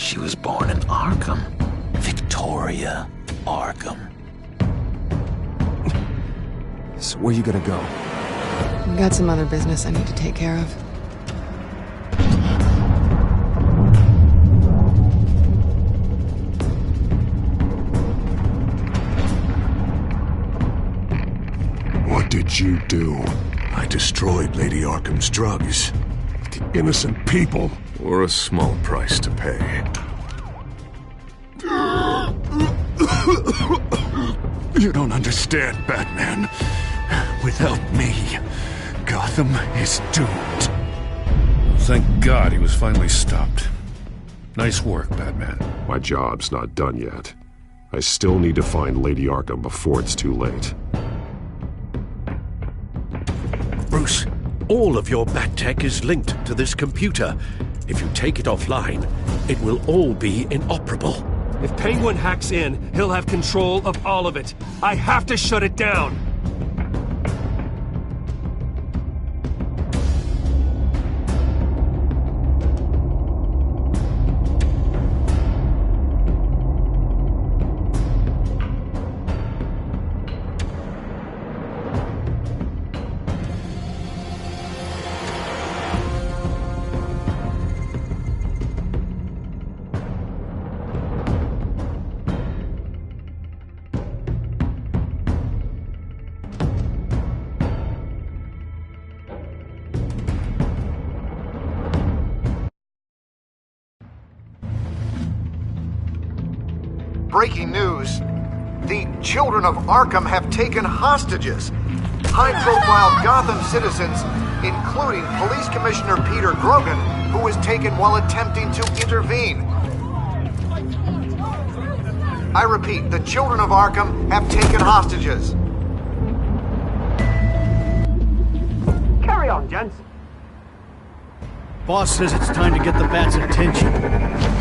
She was born in Arkham. Victoria Arkham. So where you gonna go? I've got some other business I need to take care of. What did you do? I destroyed Lady Arkham's drugs. The innocent people. Or a small price to pay. You don't understand, Batman. Without me, Gotham is doomed. Thank God he was finally stopped. Nice work, Batman. My job's not done yet. I still need to find Lady Arkham before it's too late. Bruce, all of your Bat-Tech is linked to this computer. If you take it offline, it will all be inoperable. If Penguin hacks in, he'll have control of all of it. I have to shut it down. Breaking news. The children of Arkham have taken hostages. High-profile Gotham citizens, including Police Commissioner Peter Grogan, who was taken while attempting to intervene. I repeat, the children of Arkham have taken hostages. Carry on, gents. Boss says it's time to get the Bat's attention.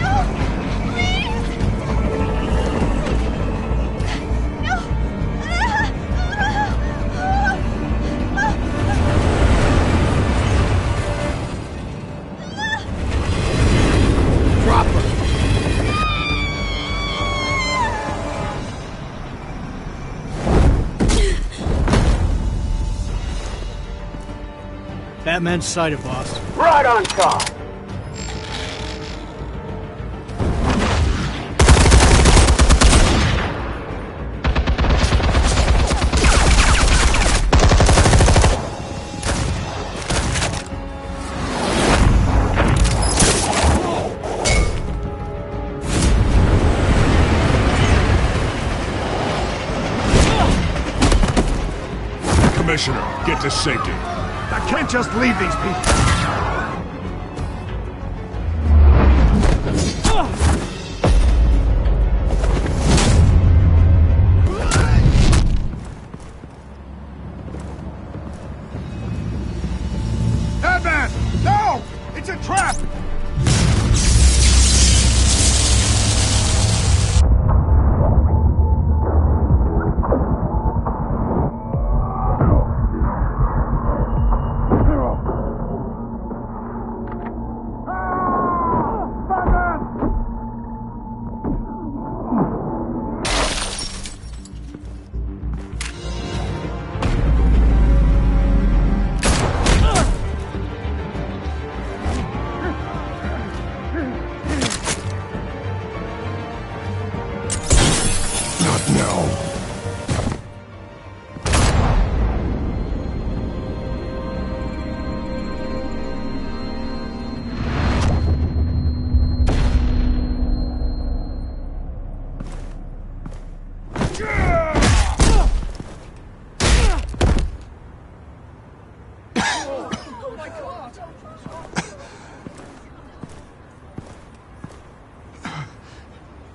Batman's sighted, boss. Right on top. Commissioner, get to safety. I can't just leave these people. Batman! No! It's a trap!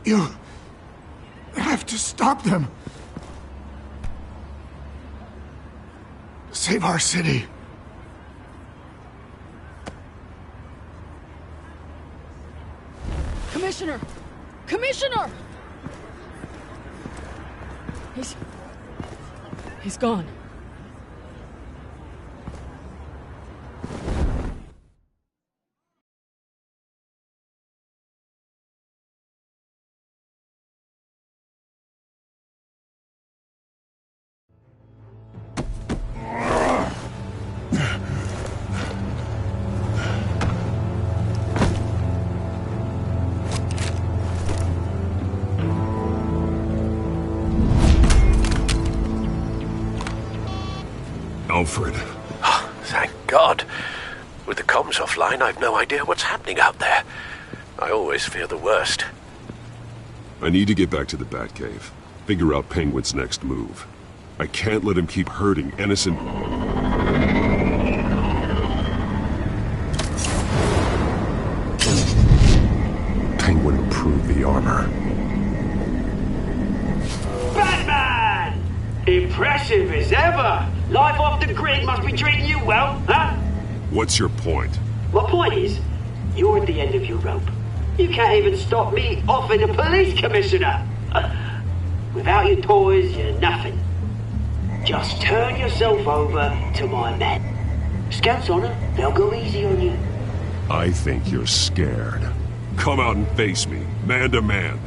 You have to stop them. Save our city. Commissioner! Commissioner! He's gone. Alfred. Oh, thank God. With the comms offline, I've no idea what's happening out there. I always fear the worst. I need to get back to the Batcave. Figure out Penguin's next move. I can't let him keep hurting innocent... Penguin improved the armor. Batman! Impressive as ever! Life off the grid must be treating you well, huh? What's your point? My point is, you're at the end of your rope. You can't even stop me offing a police commissioner. Without your toys, you're nothing. Just turn yourself over to my men. Scouts honor, they'll go easy on you. I think you're scared. Come out and face me, man to man.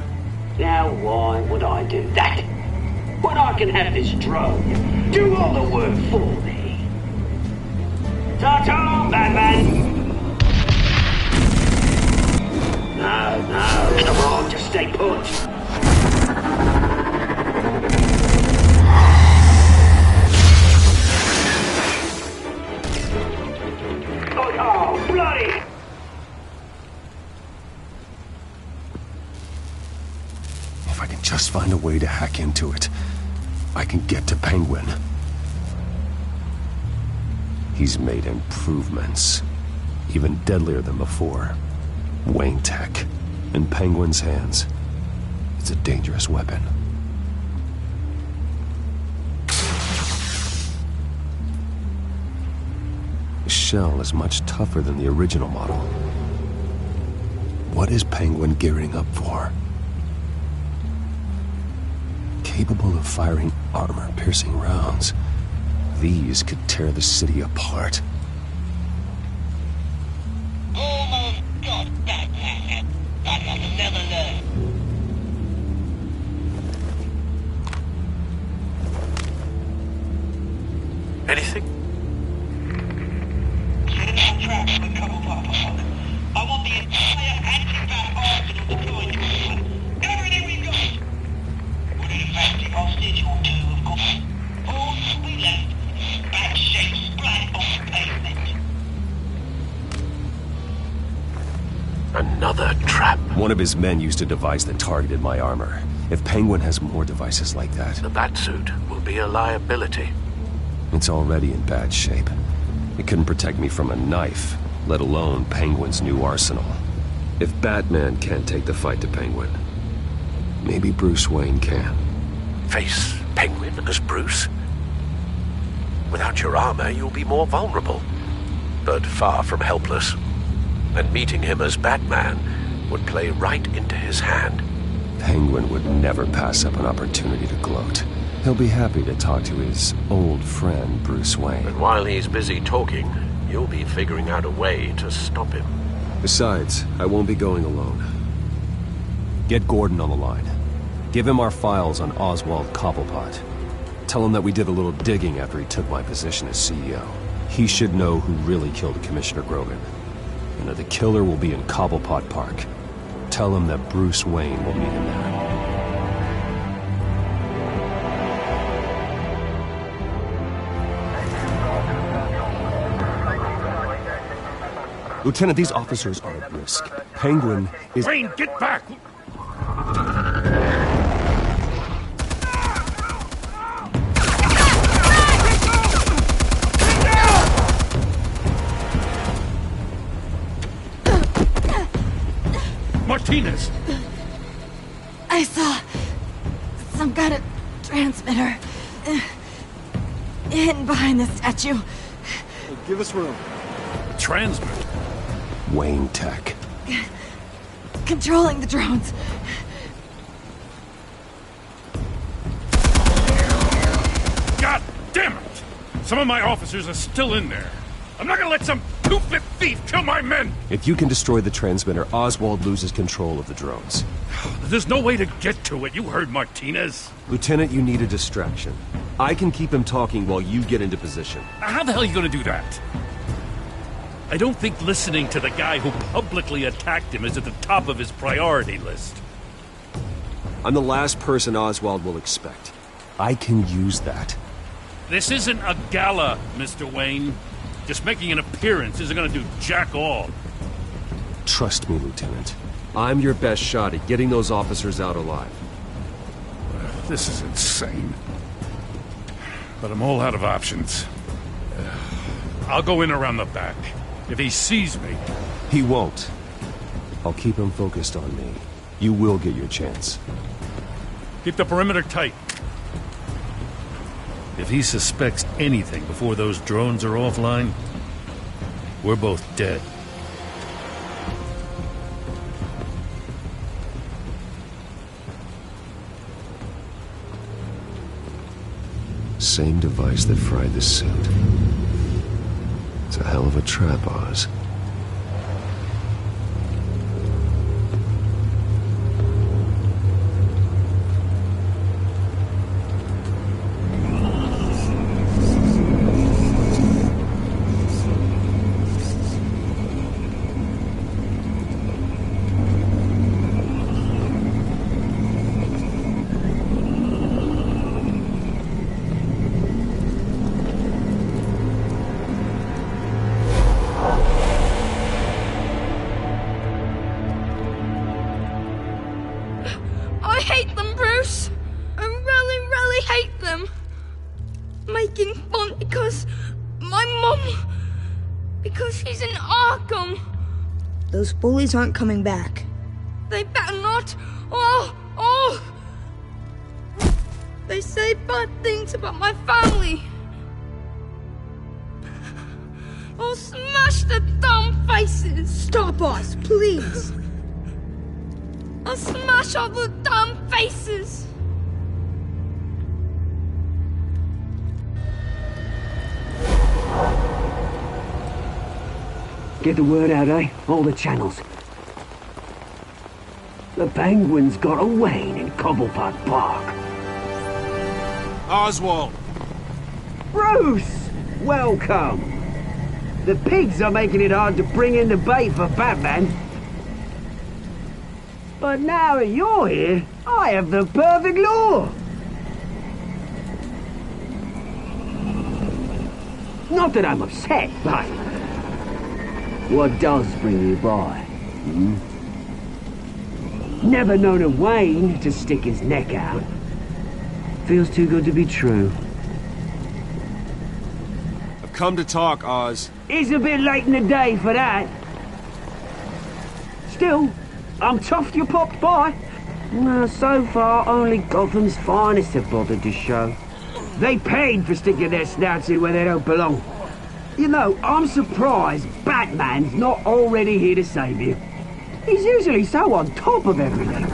Now why would I do that? When I can have this drone do all the work for me. Ta-ta, Batman! No, come on, just stay put. Oh, bloody! If I can just find a way to hack into it, I can get to Penguin. He's made improvements, even deadlier than before. Wayne Tech, in Penguin's hands, it's a dangerous weapon. The shell is much tougher than the original model. What is Penguin gearing up for? Capable of firing armor-piercing rounds, these could tear the city apart. Almost got that, Batman. But I'll never learn. Anything? Traps for Cobblepot. I want the entire anti-bat arsenal deployed. Everything we've got. Would it affect the hostage or two, of course? All we left is bad shape splat on the pavement. Another trap. One of his men used a device that targeted my armor. If Penguin has more devices like that... The Batsuit will be a liability. It's already in bad shape. It couldn't protect me from a knife, let alone Penguin's new arsenal. If Batman can't take the fight to Penguin, maybe Bruce Wayne can. Face Penguin as Bruce? Without your armor, you'll be more vulnerable, but far from helpless. And meeting him as Batman would play right into his hand. Penguin would never pass up an opportunity to gloat. He'll be happy to talk to his old friend, Bruce Wayne. And while he's busy talking, you'll be figuring out a way to stop him. Besides, I won't be going alone. Get Gordon on the line. Give him our files on Oswald Cobblepot. Tell him that we did a little digging after he took my position as CEO. He should know who really killed Commissioner Grogan, and that the killer will be in Cobblepot Park. Tell him that Bruce Wayne will meet him there. Lieutenant, these officers are at risk. Penguin is... Wayne, get back! Martinez! I saw some kind of transmitter hidden behind the statue. Give us room. Transmitter? Wayne Tech. Controlling the drones. God damn it! Some of my officers are still in there. I'm not gonna let some two-bit thief kill my men! If you can destroy the transmitter, Oswald loses control of the drones. There's no way to get to it. You heard Martinez. Lieutenant, you need a distraction. I can keep him talking while you get into position. How the hell are you gonna do that? I don't think listening to the guy who publicly attacked him is at the top of his priority list. I'm the last person Oswald will expect. I can use that. This isn't a gala, Mr. Wayne. Just making an appearance isn't gonna do jack all. Trust me, Lieutenant. I'm your best shot at getting those officers out alive. This is insane. But I'm all out of options. I'll go in around the back. If he sees me... He won't. I'll keep him focused on me. You will get your chance. Keep the perimeter tight. If he suspects anything before those drones are offline, we're both dead. Same device that fried the suit. It's a hell of a trap, Oz. I hate them, Bruce. I really, really hate them. Making fun because my mum... because she's in Arkham. Those bullies aren't coming back. They better not. They say bad things about my family. I'll smash the dumb faces. Stop us, please. I'll smash all the dumb faces. Get the word out, eh? All the channels. The Penguin's got a Wayne in Cobblepot Park. Oswald! Bruce! Welcome! The pigs are making it hard to bring in the bait for Batman. But now that you're here, I have the perfect lure! Not that I'm upset, but... what does bring you by? Never known a Wayne to stick his neck out. Feels too good to be true. I've come to talk, Oz. It's a bit late in the day for that. Still, I'm chuffed you popped by. Well, so far, only Gotham's finest have bothered to show. They paid for sticking their snouts in where they don't belong. You know, I'm surprised Batman's not already here to save you. He's usually so on top of everything.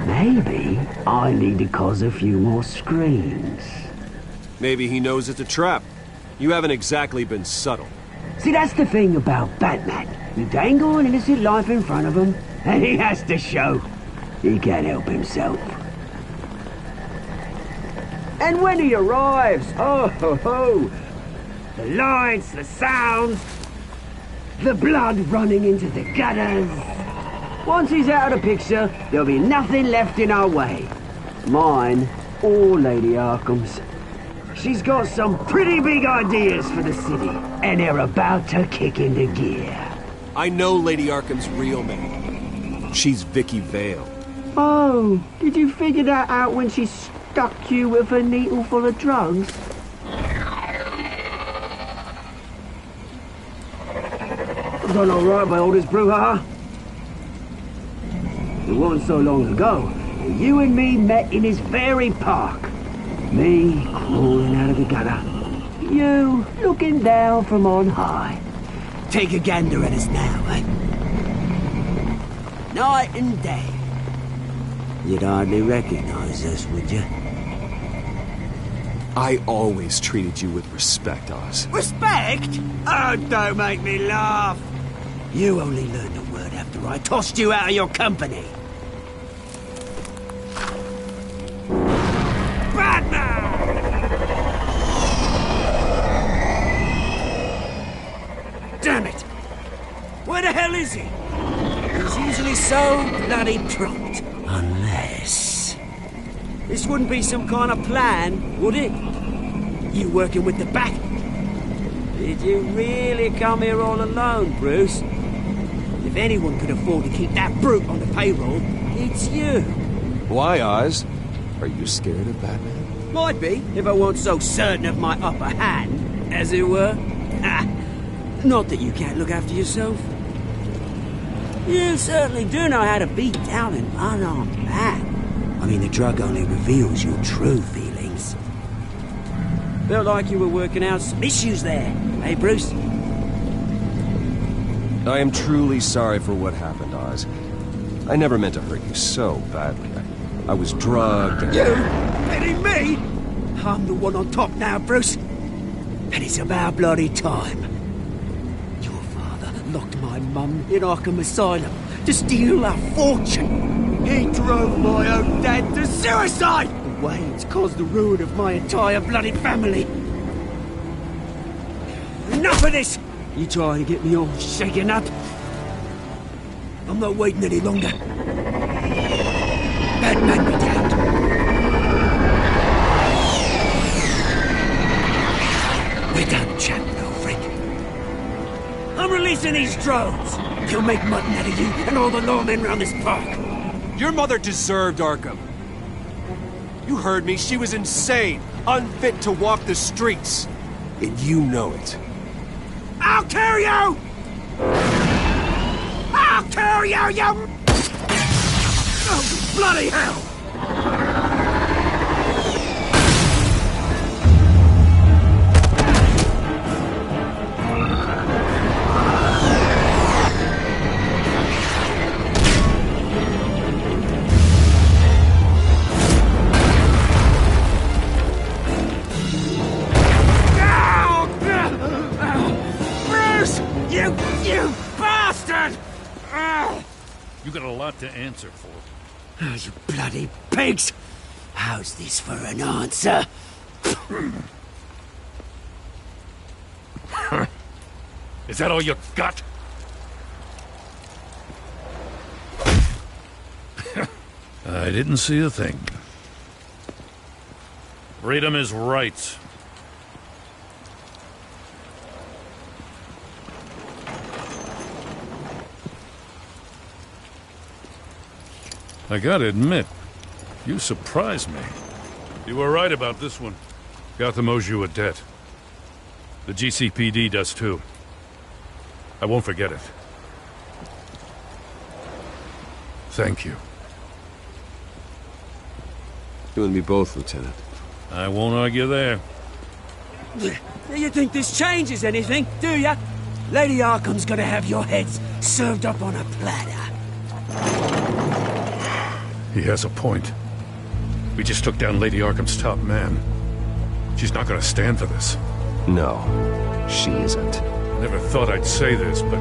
Maybe I need to cause a few more screams. Maybe he knows it's a trap. You haven't exactly been subtle. See, that's the thing about Batman. You dangle an innocent life in front of him, and he has to show he can't help himself. And when he arrives, oh ho ho! The lights, the sounds, the blood running into the gutters. Once he's out of the picture, there'll be nothing left in our way. Mine or Lady Arkham's. She's got some pretty big ideas for the city, and they're about to kick into gear. I know Lady Arkham's real name. She's Vicky Vale. Oh, did you figure that out when she stuck you with a needle full of drugs? Done all right by Aldous Brouhaha. It wasn't so long ago that you and me met in this very park. Me crawling out of the gutter. You looking down from on high. Take a gander at us now, eh? Night and day. You'd hardly recognize us, would you? I always treated you with respect, Oz. Respect? Oh, don't make me laugh. You only learned the word after I tossed you out of your company. Damn it! Where the hell is he? He's usually so bloody prompt. Unless... this wouldn't be some kind of plan, would it? You working with the Bat? Did you really come here all alone, Bruce? If anyone could afford to keep that brute on the payroll, it's you. Why, Oz? Are you scared of Batman? Might be, if I weren't so certain of my upper hand, as it were. Not that you can't look after yourself. You certainly do know how to beat down an unarmed man. I mean, the drug only reveals your true feelings. Felt like you were working out some issues there, eh, Bruce? I am truly sorry for what happened, Oz. I never meant to hurt you so badly. I was drugged and... You? Kidding me? I'm the one on top now, Bruce. And it's about bloody time. Your father locked my mum in Arkham Asylum to steal our fortune. He drove my own dad to suicide! The way it's caused the ruin of my entire bloody family. Enough of this! You trying to get me all shaken up? I'm not waiting any longer. Batman be damned. We're done chatting, old friend. I'm releasing these drones. You'll make mutton out of you and all the lawmen around this park. Your mother deserved Arkham. You heard me. She was insane, unfit to walk the streets. And you know it. I'll kill you! I'll kill you, you... Oh, bloody hell! You bastard! You got a lot to answer for. Oh, you bloody pigs! How's this for an answer? Is that all you got? I didn't see a thing. Freedom is right. I gotta admit, you surprised me. You were right about this one. Gotham owes you a debt. The GCPD does too. I won't forget it. Thank you. You and me both, Lieutenant. I won't argue there. You think this changes anything, do ya? Lady Arkham's gonna have your heads served up on a platter. He has a point. We just took down Lady Arkham's top man. She's not gonna stand for this. No, she isn't. Never thought I'd say this, but...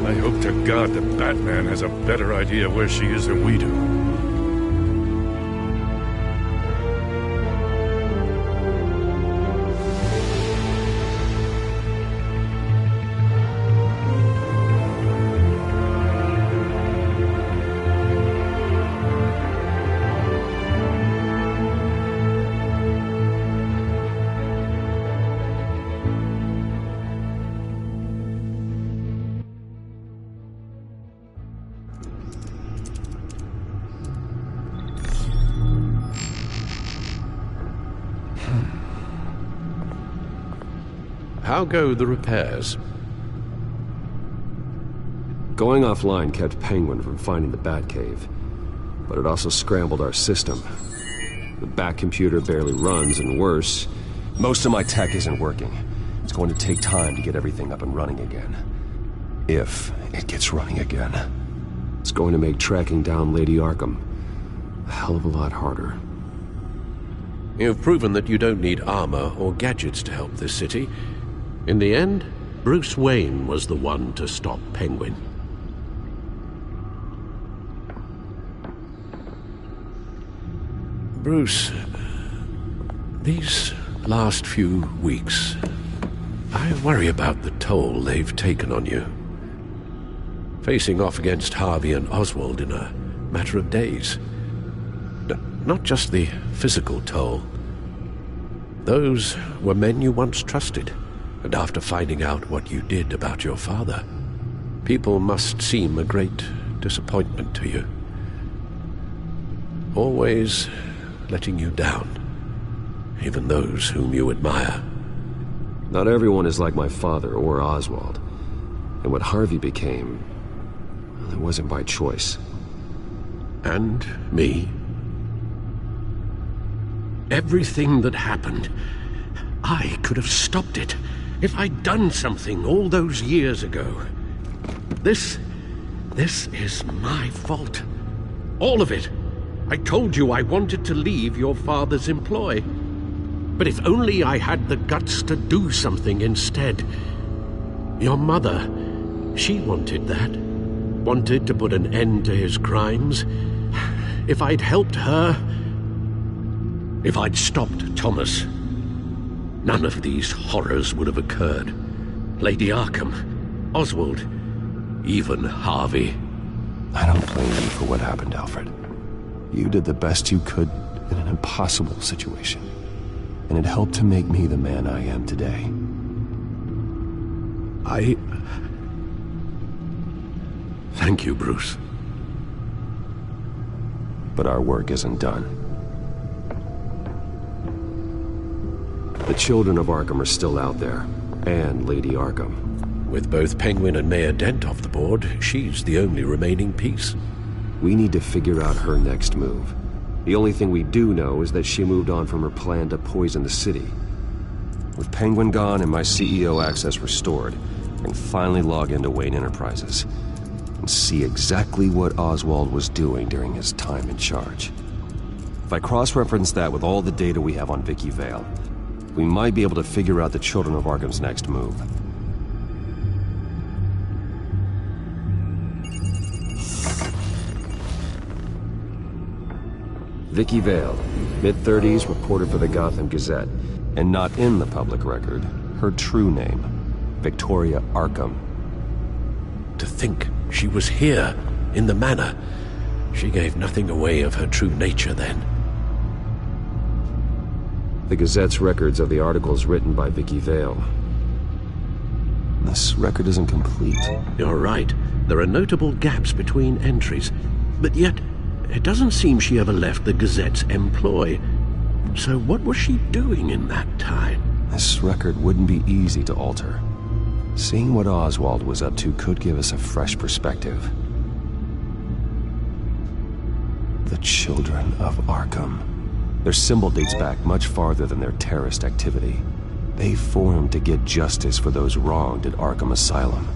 I hope to God that Batman has a better idea where she is than we do. How go the repairs? Going offline kept Penguin from finding the Batcave, but it also scrambled our system. The Bat computer barely runs, and worse, most of my tech isn't working. It's going to take time to get everything up and running again. If it gets running again. It's going to make tracking down Lady Arkham a hell of a lot harder. You've proven that you don't need armor or gadgets to help this city. In the end, Bruce Wayne was the one to stop Penguin. Bruce, these last few weeks, I worry about the toll they've taken on you. Facing off against Harvey and Oswald in a matter of days. Not just the physical toll, Those were men you once trusted, and after finding out what you did about your father, people must seem a great disappointment to you. Always letting you down, even those whom you admire. Not everyone is like my father or Oswald. And what Harvey became, well, it wasn't by choice. And me. Everything that happened, I could have stopped it if I'd done something all those years ago. This is my fault. All of it. I told you I wanted to leave your father's employ. But if only I had the guts to do something instead. Your mother, she wanted that. Wanted to put an end to his crimes. If I'd helped her, if I'd stopped Thomas, none of these horrors would have occurred. Lady Arkham, Oswald, even Harvey. I don't blame you for what happened, Alfred. You did the best you could in an impossible situation. And it helped to make me the man I am today. Thank you, Bruce. But our work isn't done. The children of Arkham are still out there, and Lady Arkham. With both Penguin and Mayor Dent off the board, she's the only remaining piece. We need to figure out her next move. The only thing we do know is that she moved on from her plan to poison the city. With Penguin gone and my CEO access restored, I can finally log into Wayne Enterprises and see exactly what Oswald was doing during his time in charge. If I cross-reference that with all the data we have on Vicky Vale, we might be able to figure out the Children of Arkham's next move. Vicky Vale, mid-30s, reporter for the Gotham Gazette, and not in the public record, her true name, Victoria Arkham. To think she was here, in the manor. She gave nothing away of her true nature then. The Gazette's records of the articles written by Vicky Vale. This record isn't complete. You're right. There are notable gaps between entries, but yet it doesn't seem she ever left the Gazette's employ. So what was she doing in that time? This record wouldn't be easy to alter. Seeing what Oswald was up to could give us a fresh perspective. The Children of Arkham. Their symbol dates back much farther than their terrorist activity. They formed to get justice for those wronged at Arkham Asylum.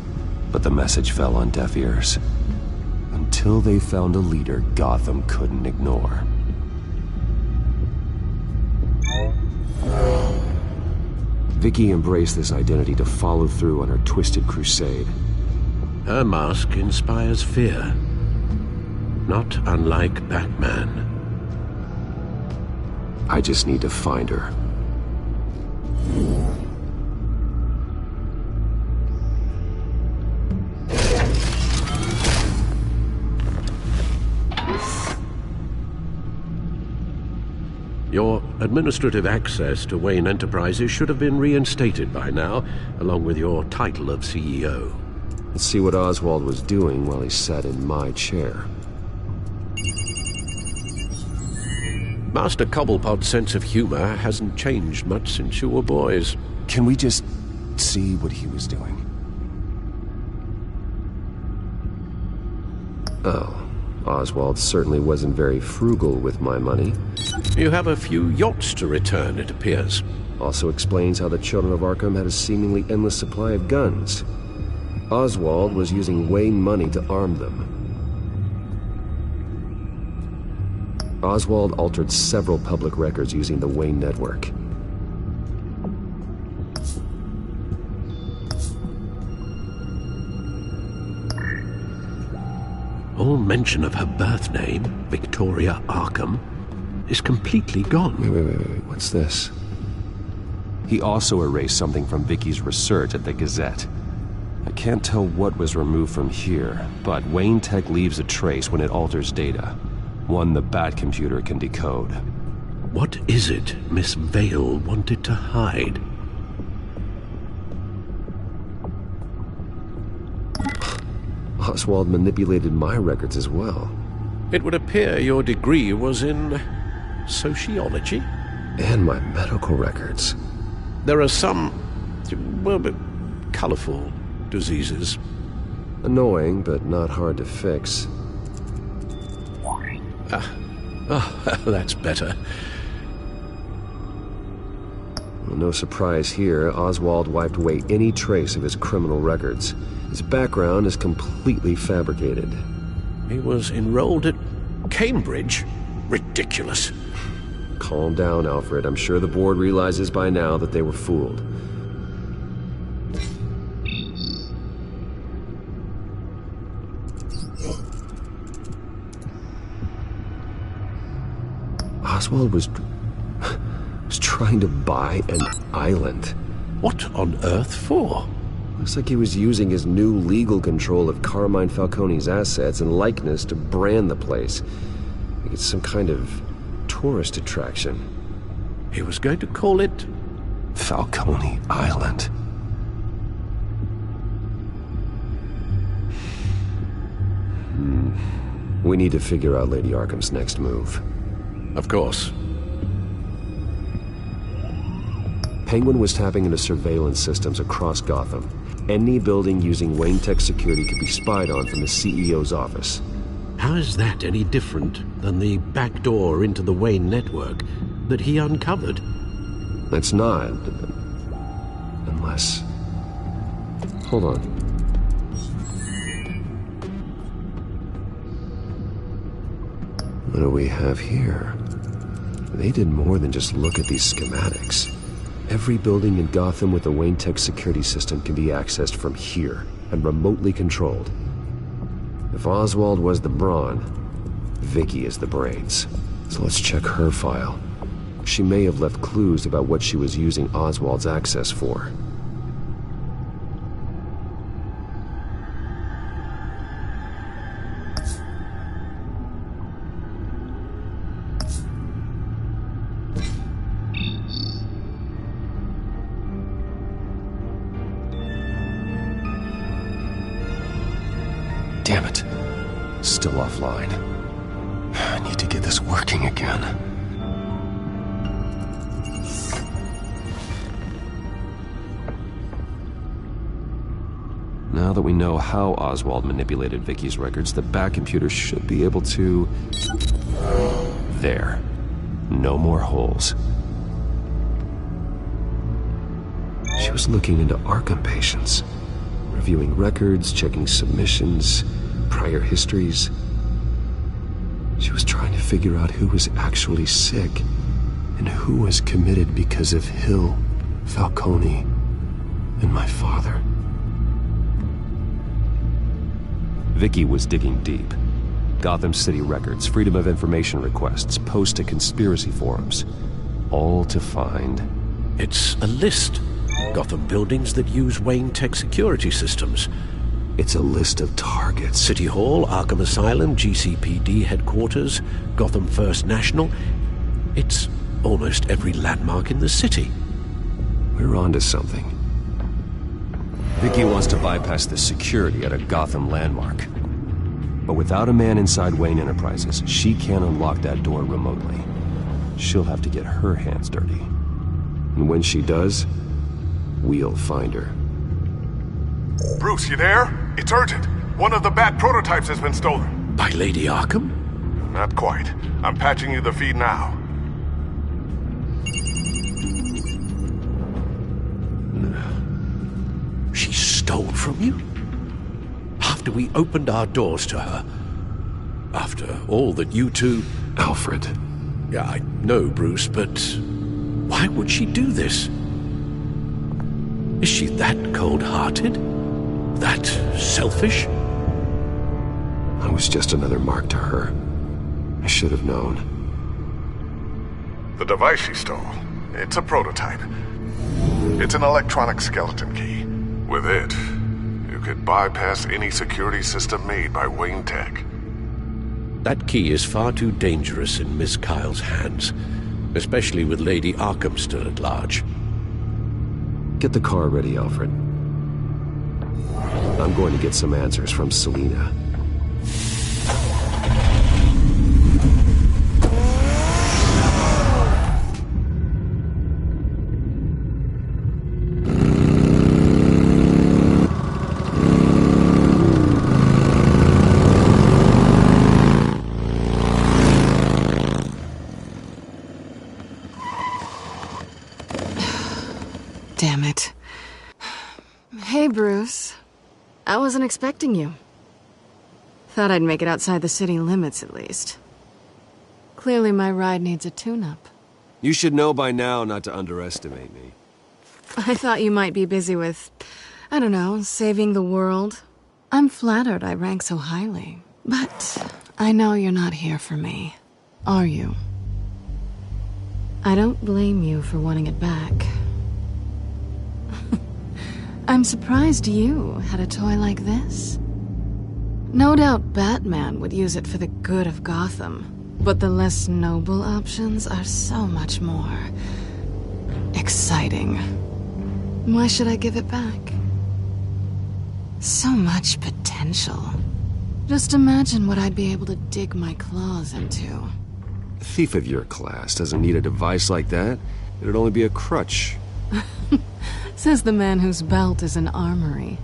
But the message fell on deaf ears. Until they found a leader Gotham couldn't ignore. Vicky embraced this identity to follow through on her twisted crusade. Her mask inspires fear. Not unlike Batman. I just need to find her. Your administrative access to Wayne Enterprises should have been reinstated by now, along with your title of CEO. Let's see what Oswald was doing while he sat in my chair. Master Cobblepot's sense of humor hasn't changed much since you were boys. Can we just see what he was doing? Oh, Oswald certainly wasn't very frugal with my money. You have a few yachts to return, it appears. Also explains how the Children of Arkham had a seemingly endless supply of guns. Oswald was using Wayne money to arm them. Oswald altered several public records using the Wayne network. All mention of her birth name, Victoria Arkham, is completely gone. Wait, what's this? He also erased something from Vicky's research at the Gazette. I can't tell what was removed from here, but Wayne Tech leaves a trace when it alters data. One the Bat computer can decode. What is it Miss Vale wanted to hide? Oswald manipulated my records as well. It would appear your degree was in sociology? And my medical records. There are some, well, colorful diseases. Annoying, but not hard to fix. That's better. Well, no surprise here, Oswald wiped away any trace of his criminal records. His background is completely fabricated. He was enrolled at Cambridge? Ridiculous. Calm down, Alfred. I'm sure the board realizes by now that they were fooled. Oswald was trying to buy an island. What on earth for? Looks like he was using his new legal control of Carmine Falcone's assets and likeness to brand the place. Like it's some kind of tourist attraction. He was going to call it Falcone Island. We need to figure out Lady Arkham's next move. Of course. Penguin was tapping into surveillance systems across Gotham. Any building using Wayne Tech security could be spied on from the CEO's office. How is that any different than the back door into the Wayne network that he uncovered? It's not. Unless... Hold on. What do we have here? They did more than just look at these schematics. Every building in Gotham with a Wayne Tech security system can be accessed from here and remotely controlled. If Oswald was the brawn, Vicky is the brains. So let's check her file. She may have left clues about what she was using Oswald's access for. Damn it. Still offline. I need to get this working again. Now that we know how Oswald manipulated Vicky's records, the back computer should be able to... There. No more holes. She was looking into Arkham patients. Reviewing records, checking submissions, prior histories. She was trying to figure out who was actually sick and who was committed because of Hill, Falcone, and my father. Vicky was digging deep. Gotham City records, Freedom of Information requests, posts to conspiracy forums. All to find... It's a list. Gotham buildings that use Wayne Tech security systems. It's a list of targets. City Hall, Arkham Asylum, GCPD headquarters, Gotham First National. It's almost every landmark in the city. We're onto something. Vicky wants to bypass the security at a Gotham landmark. But without a man inside Wayne Enterprises, she can't unlock that door remotely. She'll have to get her hands dirty. And when she does, we'll find her. Bruce, you there? It's urgent. One of the Bat prototypes has been stolen. By Lady Arkham? Not quite. I'm patching you the feed now. She stole from you? After we opened our doors to her? After all that you two... Alfred. Yeah, I know, Bruce, but why would she do this? Is she that cold-hearted? That selfish? I was just another mark to her. I should have known. The device she stole, it's a prototype. It's an electronic skeleton key. With it, you could bypass any security system made by Wayne Tech. That key is far too dangerous in Miss Kyle's hands. especially with Lady Arkham still at large. Get the car ready, Alfred. I'm going to get some answers from Selina. Damn it. Hey, Bruce. I wasn't expecting you. Thought I'd make it outside the city limits, at least. Clearly my ride needs a tune-up. You should know by now not to underestimate me. I thought you might be busy with, I don't know, saving the world. I'm flattered I rank so highly. But I know you're not here for me, are you? I don't blame you for wanting it back. I'm surprised you had a toy like this. No doubt Batman would use it for the good of Gotham, but the less noble options are so much more exciting. Why should I give it back? So much potential. Just imagine what I'd be able to dig my claws into. A thief of your class doesn't need a device like that. It'd only be a crutch. Says the man whose belt is an armory.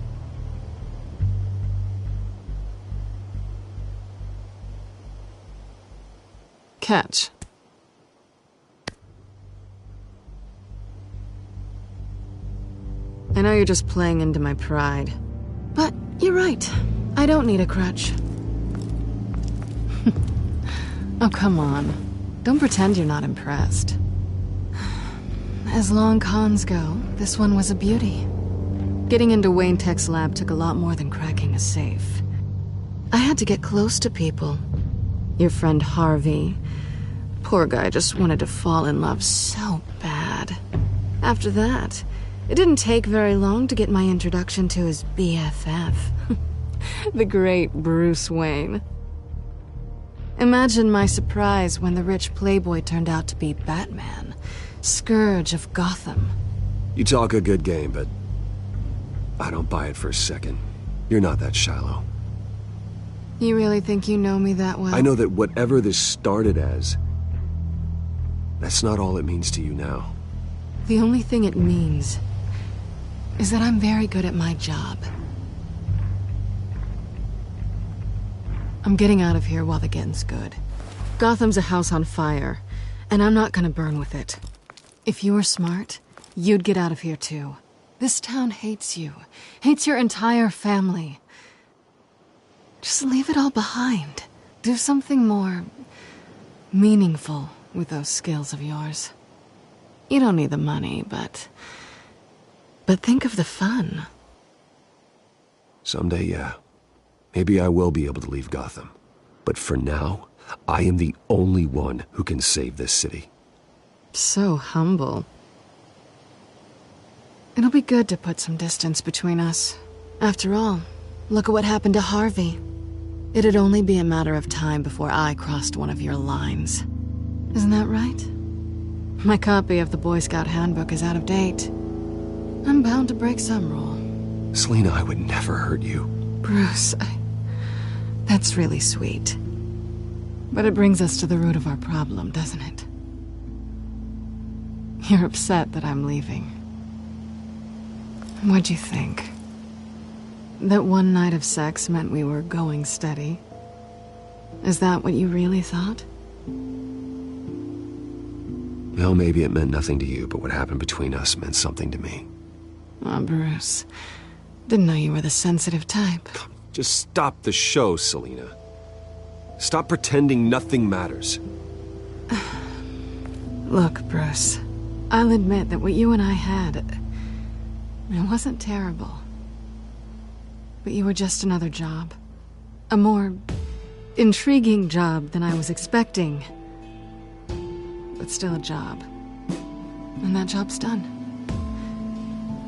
Catch. I know you're just playing into my pride, but you're right. I don't need a crutch. Oh, come on. Don't pretend you're not impressed. As long cons go, this one was a beauty. Getting into Wayne Tech's lab took a lot more than cracking a safe. I had to get close to people. Your friend Harvey. Poor guy just wanted to fall in love so bad. After that, it didn't take very long to get my introduction to his BFF. The great Bruce Wayne. Imagine my surprise when the rich playboy turned out to be Batman. Scourge of Gotham. You talk a good game, but I don't buy it for a second. You're not that shallow. You really think you know me that well? I know that whatever this started as, that's not all it means to you now. The only thing it means is that I'm very good at my job. I'm getting out of here while the getting's good. Gotham's a house on fire, and I'm not gonna burn with it. If you were smart, you'd get out of here too. This town hates you. Hates your entire family. Just leave it all behind. Do something more meaningful with those skills of yours. You don't need the money, but think of the fun. Someday, yeah. Maybe I will be able to leave Gotham. But for now, I am the only one who can save this city. So humble. It'll be good to put some distance between us. After all, look at what happened to Harvey. It'd only be a matter of time before I crossed one of your lines. Isn't that right? My copy of the Boy Scout Handbook is out of date. I'm bound to break some rule. Selina, I would never hurt you. Bruce, that's really sweet. But it brings us to the root of our problem, doesn't it? You're upset that I'm leaving. What'd you think? That one night of sex meant we were going steady? Is that what you really thought? Well, maybe it meant nothing to you, but what happened between us meant something to me. Oh, Bruce. Didn't know you were the sensitive type. Just stop the show, Selina. Stop pretending nothing matters. Look, Bruce. I'll admit that what you and I had, it wasn't terrible. But you were just another job. A more intriguing job than I was expecting. But still a job. And that job's done.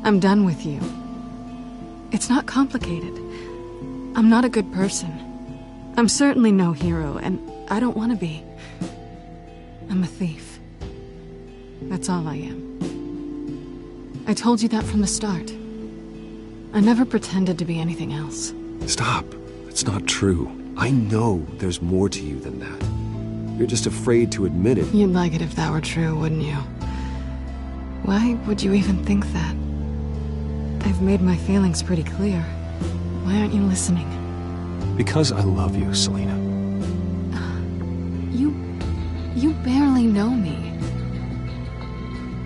I'm done with you. It's not complicated. I'm not a good person. I'm certainly no hero, and I don't want to be. I'm a thief. That's all I am. I told you that from the start. I never pretended to be anything else. Stop. It's not true. I know there's more to you than that. You're just afraid to admit it. You'd like it if that were true, wouldn't you? Why would you even think that? I've made my feelings pretty clear. Why aren't you listening? Because I love you, Selina. You barely know me.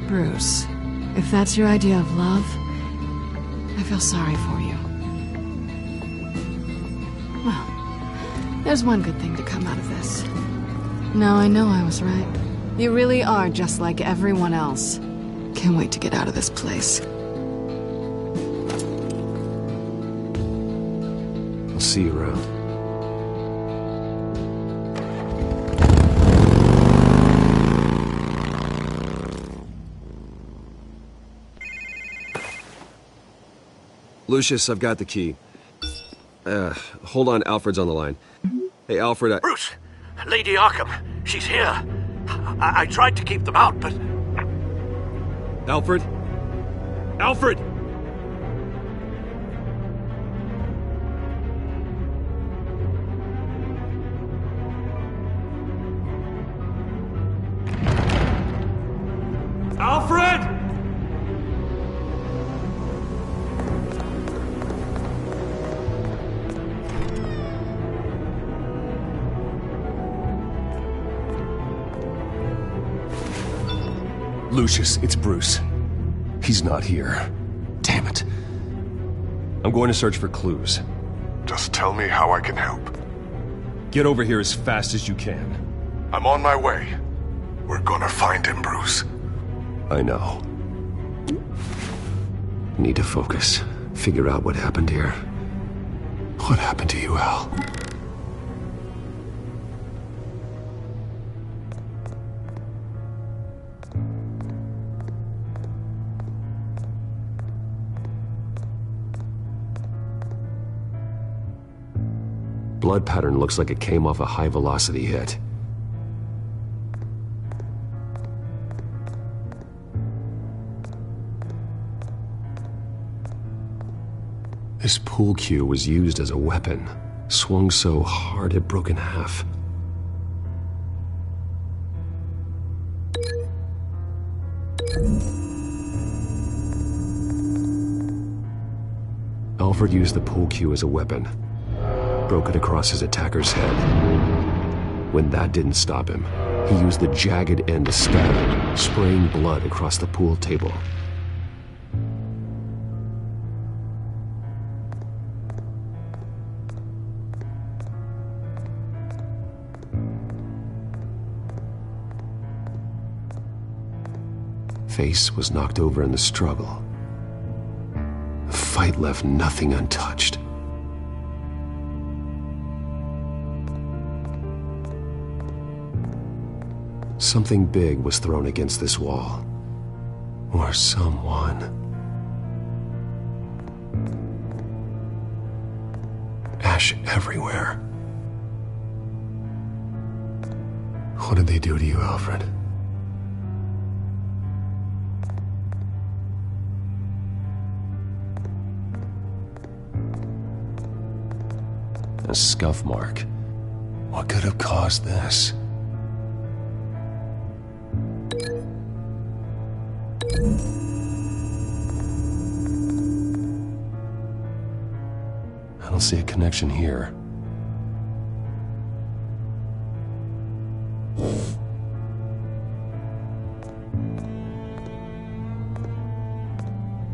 Bruce, if that's your idea of love, I feel sorry for you. Well, there's one good thing to come out of this. Now I know I was right. You really are just like everyone else. Can't wait to get out of this place. I'll see you around. Lucius, I've got the key. Hold on, Alfred's on the line. Hey, Alfred, Bruce! Lady Arkham, she's here. I tried to keep them out, but... Alfred? Alfred! Alfred! Lucius, it's Bruce. He's not here. Damn it. I'm going to search for clues. Just tell me how I can help. Get over here as fast as you can. I'm on my way. We're gonna find him, Bruce. I know. Need to focus. Figure out what happened here. What happened to you, Al? Blood pattern looks like it came off a high-velocity hit. This pool cue was used as a weapon, swung so hard it broke in half. Alfred used the pool cue as a weapon. Broke it across his attacker's head. When that didn't stop him, he used the jagged end to stab him, spraying blood across the pool table. Face was knocked over in the struggle. The fight left nothing untouched. Something big was thrown against this wall. Or someone. Ash everywhere. What did they do to you, Alfred? A scuff mark. What could have caused this? I don't see a connection here.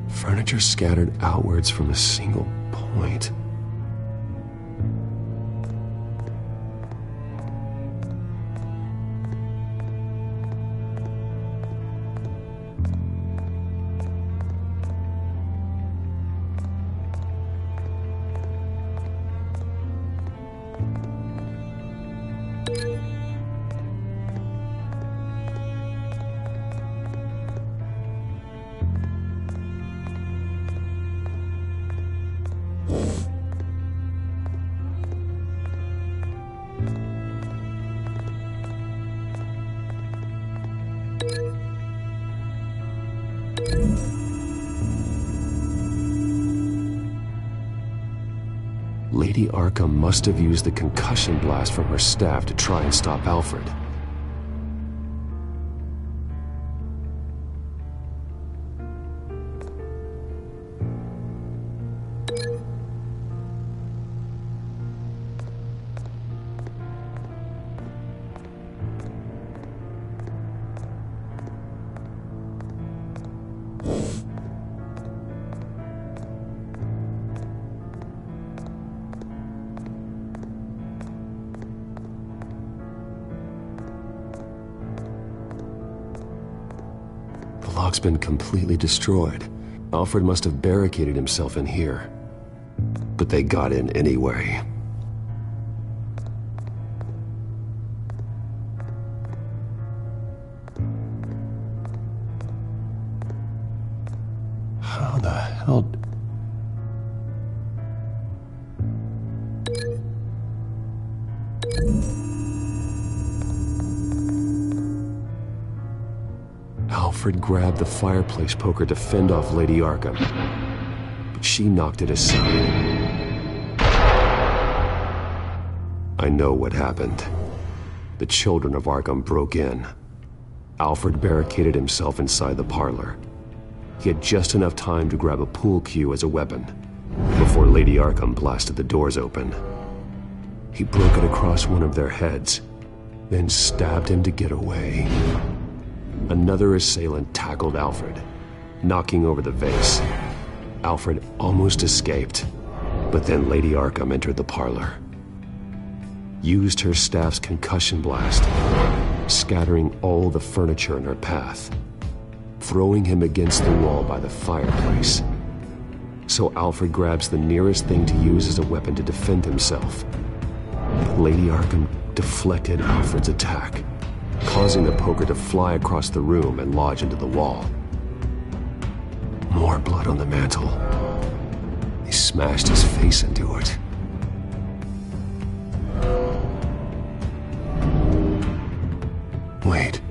Furniture scattered outwards from a single point. Lady Arkham must have used the concussion blast from her staff to try and stop Alfred. The lock's been completely destroyed. Alfred must have barricaded himself in here. But they got in anyway. How the hell... Alfred grabbed the fireplace poker to fend off Lady Arkham, but she knocked it aside. I know what happened. The children of Arkham broke in. Alfred barricaded himself inside the parlor. He had just enough time to grab a pool cue as a weapon before Lady Arkham blasted the doors open. He broke it across one of their heads, then stabbed him to get away. Another assailant tackled Alfred, knocking over the vase. Alfred almost escaped, but then Lady Arkham entered the parlor. Used her staff's concussion blast, scattering all the furniture in her path, throwing him against the wall by the fireplace. So Alfred grabs the nearest thing to use as a weapon to defend himself. Lady Arkham deflected Alfred's attack, causing the poker to fly across the room and lodge into the wall. More blood on the mantel. He smashed his face into it. Wait.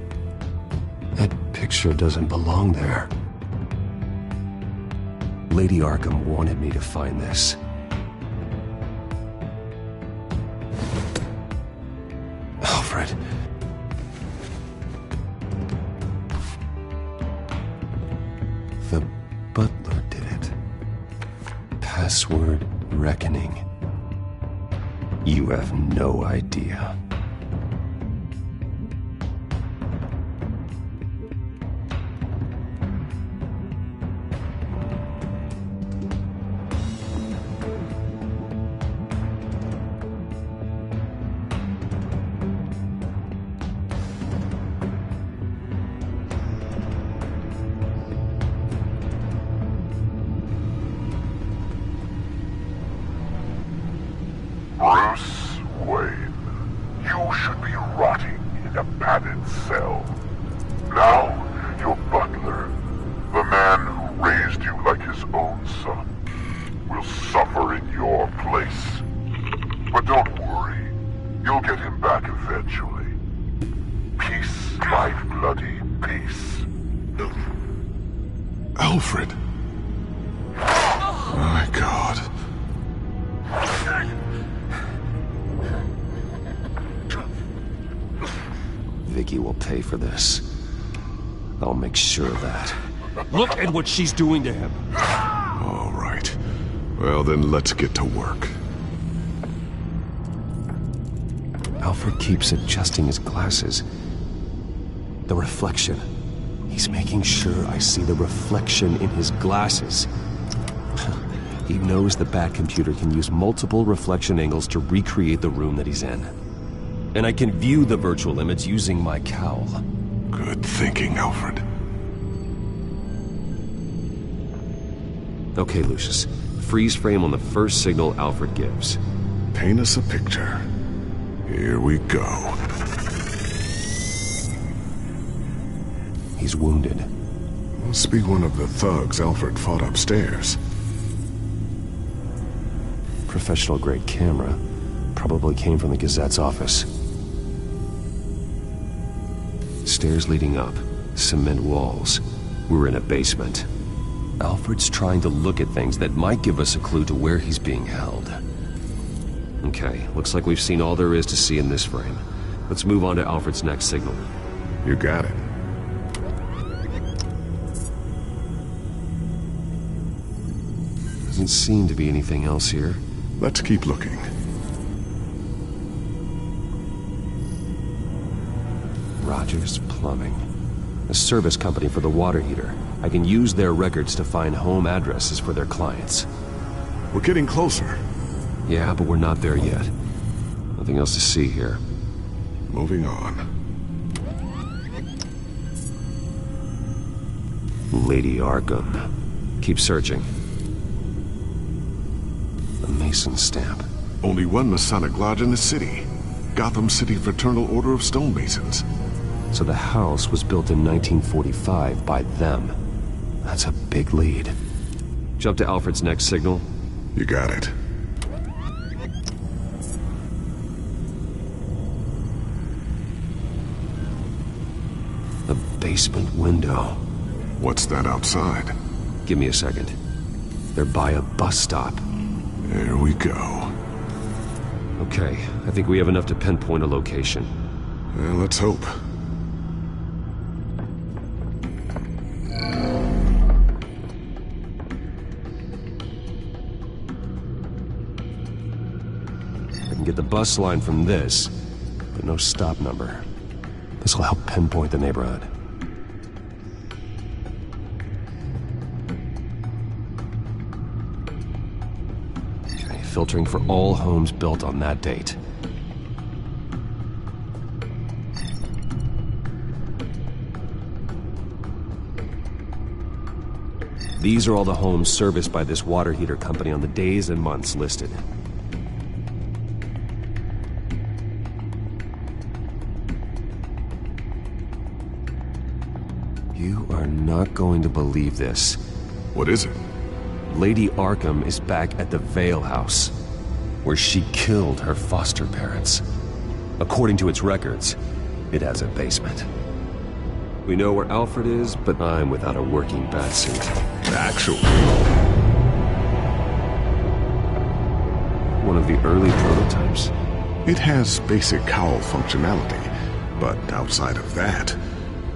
That picture doesn't belong there. Lady Arkham wanted me to find this. Alfred. The butler did it. Password reckoning. You have no idea. Bruce Wayne, you should be rotting in a padded cell. Now, your butler, the man who raised you like his own son, will suffer in your place. But don't worry, you'll get him back eventually. Peace, my bloody peace. Alfred. My God. Vicky will pay for this. I'll make sure of that. Look at what she's doing to him. All right. Well, then let's get to work. Alfred keeps adjusting his glasses. The reflection. He's making sure I see the reflection in his glasses. He knows the Batcomputer can use multiple reflection angles to recreate the room that he's in. And I can view the virtual image using my cowl. Good thinking, Alfred. Okay, Lucius. Freeze frame on the first signal Alfred gives. Paint us a picture. Here we go. He's wounded. Must be one of the thugs Alfred fought upstairs. Professional-grade camera. Probably came from the Gazette's office. Stairs leading up. Cement walls. We're in a basement. Alfred's trying to look at things that might give us a clue to where he's being held. Okay, looks like we've seen all there is to see in this frame. Let's move on to Alfred's next signal. You got it. Doesn't seem to be anything else here. Let's keep looking. Rogers Plumbing. A service company for the water heater. I can use their records to find home addresses for their clients. We're getting closer. Yeah, but we're not there yet. Nothing else to see here. Moving on. Lady Arkham. Keep searching. A Mason stamp. Only one Masonic lodge in the city. Gotham City Fraternal Order of Stonemasons. So the house was built in 1945 by them. That's a big lead. Jump to Alfred's next signal. You got it. The basement window. What's that outside? Give me a second. They're by a bus stop. There we go. Okay, I think we have enough to pinpoint a location. Well, let's hope. I can get the bus line from this, but no stop number. This will help pinpoint the neighborhood. Okay, filtering for all homes built on that date. These are all the homes serviced by this water heater company on the days and months listed. You are not going to believe this. What is it? Lady Arkham is back at the Vale House, where she killed her foster parents. According to its records, it has a basement. We know where Alfred is, but I'm without a working batsuit. Actually. One of the early prototypes. It has basic cowl functionality, but outside of that,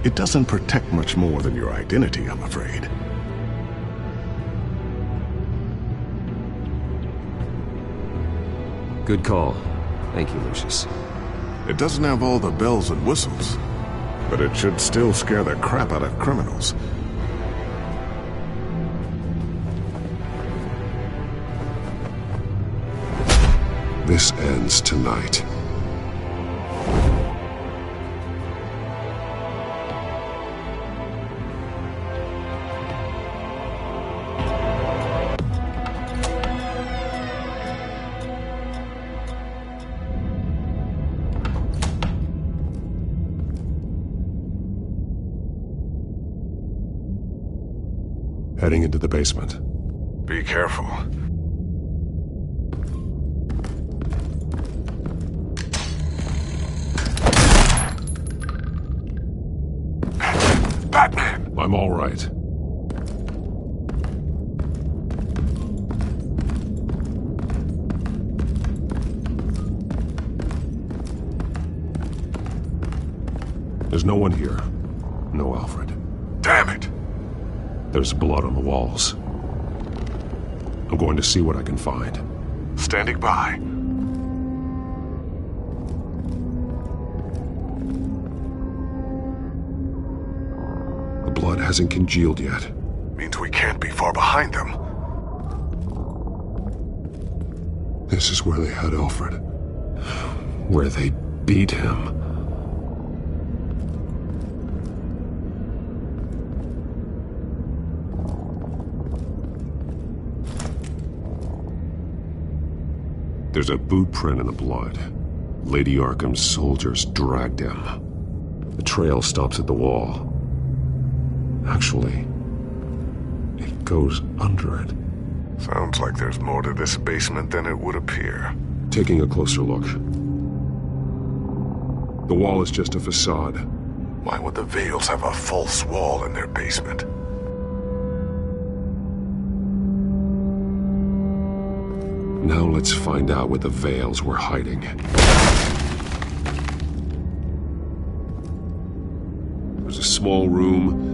it doesn't protect much more than your identity, I'm afraid. Good call. Thank you, Lucius. It doesn't have all the bells and whistles, but it should still scare the crap out of criminals. This ends tonight. Heading into the basement. Be careful. Batman! I'm all right. There's no one here. No Alfred. Damn it! There's blood on the walls. I'm going to see what I can find. Standing by. The blood hasn't congealed yet. Means we can't be far behind them. This is where they had Alfred. Where they beat him. There's a boot print in the blood. Lady Arkham's soldiers dragged him. The trail stops at the wall. Actually, it goes under it. Sounds like there's more to this basement than it would appear. Taking a closer look. The wall is just a facade. Why would the Vales have a false wall in their basement? Now let's find out what the Veils were hiding. There's a small room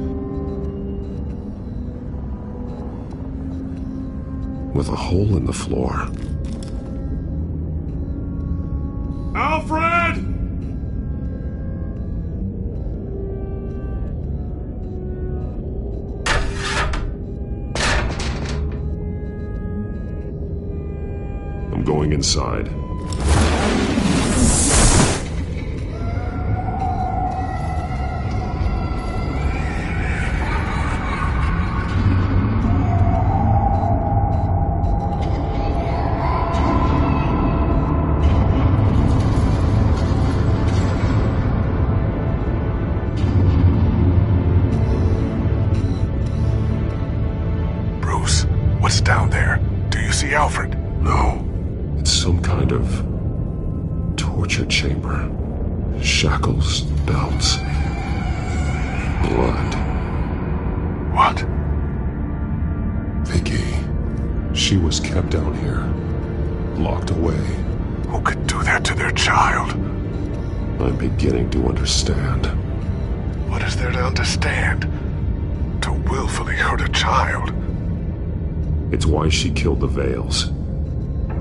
with a hole in the floor. Alfred! I'm going inside. Bruce, what's down there? Do you see Alfred? No. It's some kind of torture chamber. Shackles, belts, blood. What? Vicky. She was kept down here, locked away. Who could do that to their child? I'm beginning to understand. What is there to understand? To willfully hurt a child? It's why she killed the Veils.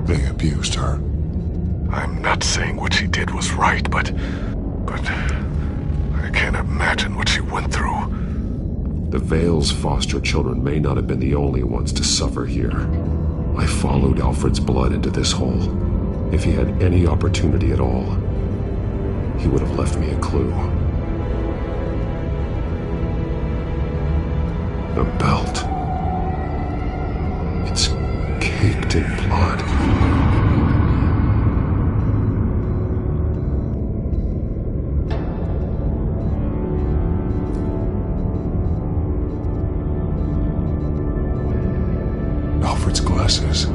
They abused her. I'm not saying what she did was right, but I can't imagine what she went through. The Veils' foster children may not have been the only ones to suffer here. I followed Alfred's blood into this hole. If he had any opportunity at all, he would have left me a clue. The belt. It's caked in blood. Alfred's glasses.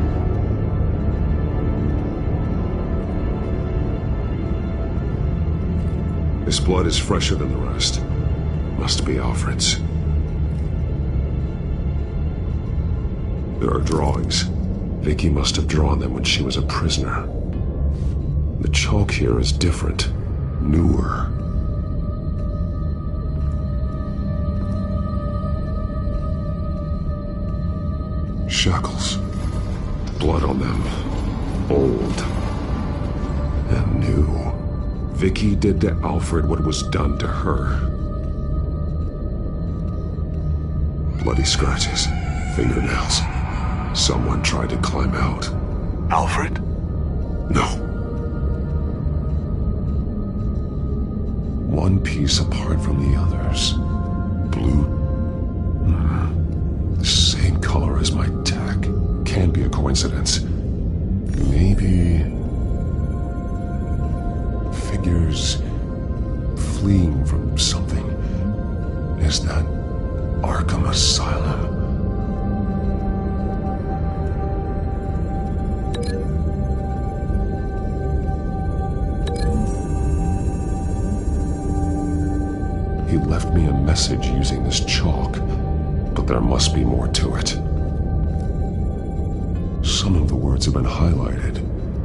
This blood is fresher than the rest. Must be Alfred's. There are drawings. Vicky must have drawn them when she was a prisoner. The chalk here is different, newer. Shackles. Blood on them. Old. And new. Vicky did to Alfred what was done to her. Bloody scratches. Fingernails. Someone tried to climb out. Alfred? No. One piece apart from the others. Blue. The same color as my tech. Can't be a coincidence. Maybe... figures fleeing from something. Is that Arkham Asylum? He left me a message using this chalk, but there must be more to it. Some of the words have been highlighted.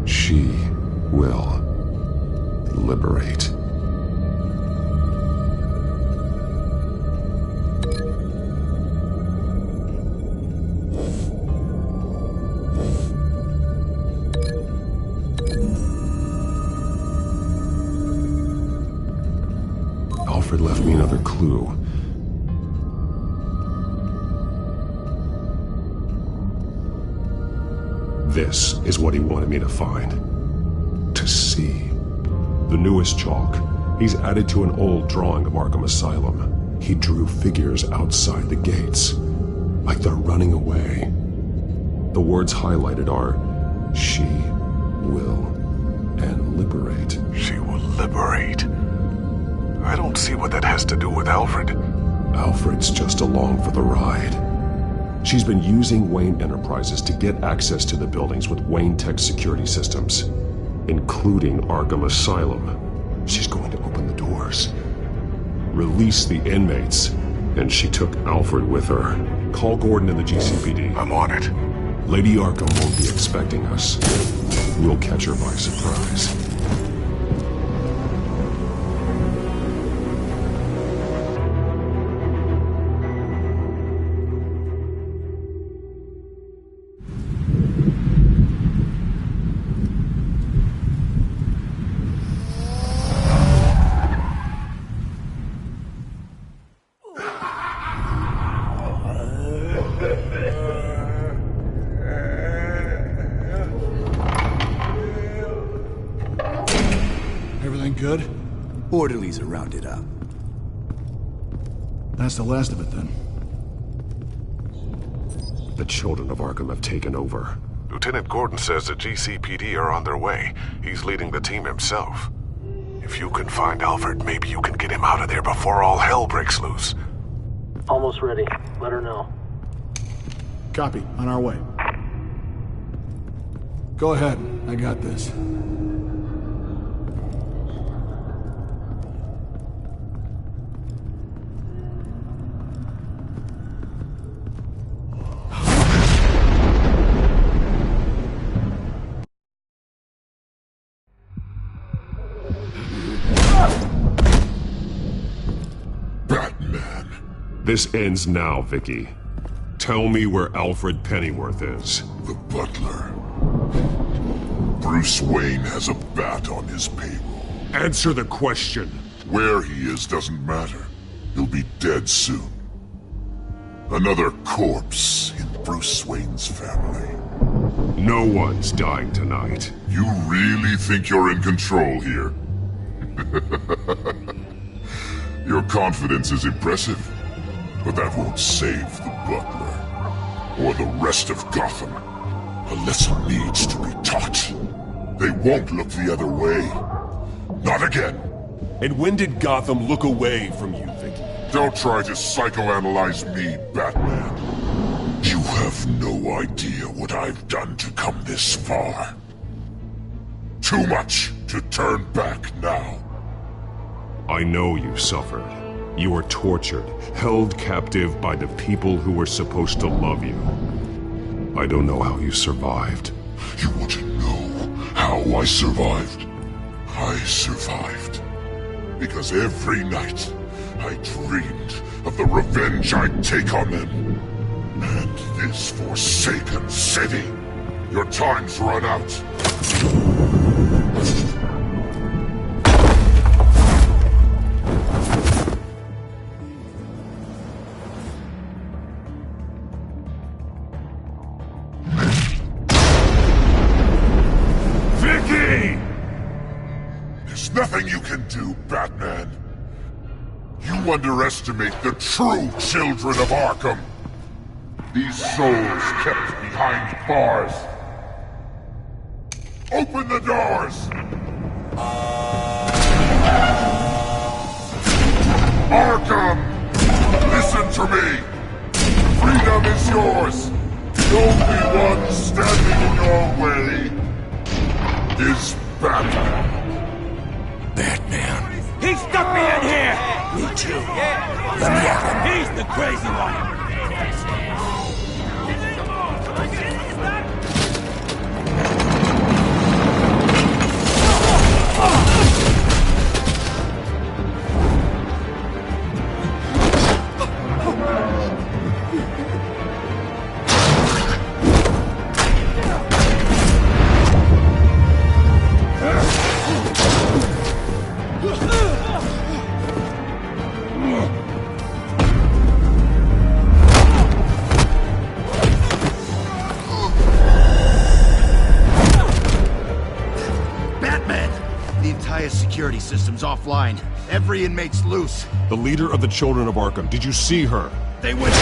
She will liberate. Alfred left me another clue. This is what he wanted me to find. To see. The newest chalk. He's added to an old drawing of Arkham Asylum. He drew figures outside the gates. Like they're running away. The words highlighted are, she will and liberate. She will liberate? I don't see what that has to do with Alfred. Alfred's just along for the ride. She's been using Wayne Enterprises to get access to the buildings with Wayne Tech security systems, including Arkham Asylum. She's going to open the doors, release the inmates, and she took Alfred with her. Call Gordon in the GCPD. I'm on it. Lady Arkham won't be expecting us. We'll catch her by surprise. Good? Orderlies are rounded up. That's the last of it, then. The children of Arkham have taken over. Lieutenant Gordon says the GCPD are on their way. He's leading the team himself. If you can find Alfred, maybe you can get him out of there before all hell breaks loose. Almost ready. Let her know. Copy. On our way. Go ahead. I got this. This ends now, Vicky. Tell me where Alfred Pennyworth is. The butler. Bruce Wayne has a bat on his payroll. Answer the question. Where he is doesn't matter. He'll be dead soon. Another corpse in Bruce Wayne's family. No one's dying tonight. You really think you're in control here? Your confidence is impressive. But that won't save the butler, or the rest of Gotham. A lesson needs to be taught. They won't look the other way. Not again. And when did Gotham look away from you, Vicky? Don't try to psychoanalyze me, Batman. You have no idea what I've done to come this far. Too much to turn back now. I know you suffered. You were tortured, held captive by the people who were supposed to love you. I don't know how you survived. You want to know how I survived? I survived because every night I dreamed of the revenge I'd take on them. And this forsaken city. Your time's run out. Nothing you can do, Batman. You underestimate the true children of Arkham. These souls kept behind bars. Open the doors! Arkham! Listen to me! Freedom is yours! The only one standing in your way is Batman. Batman. He stuck me in here! Me too. Let me at him. He's the crazy one! Security system's offline. Every inmate's loose. The leader of the Children of Arkham, did you see her? They went...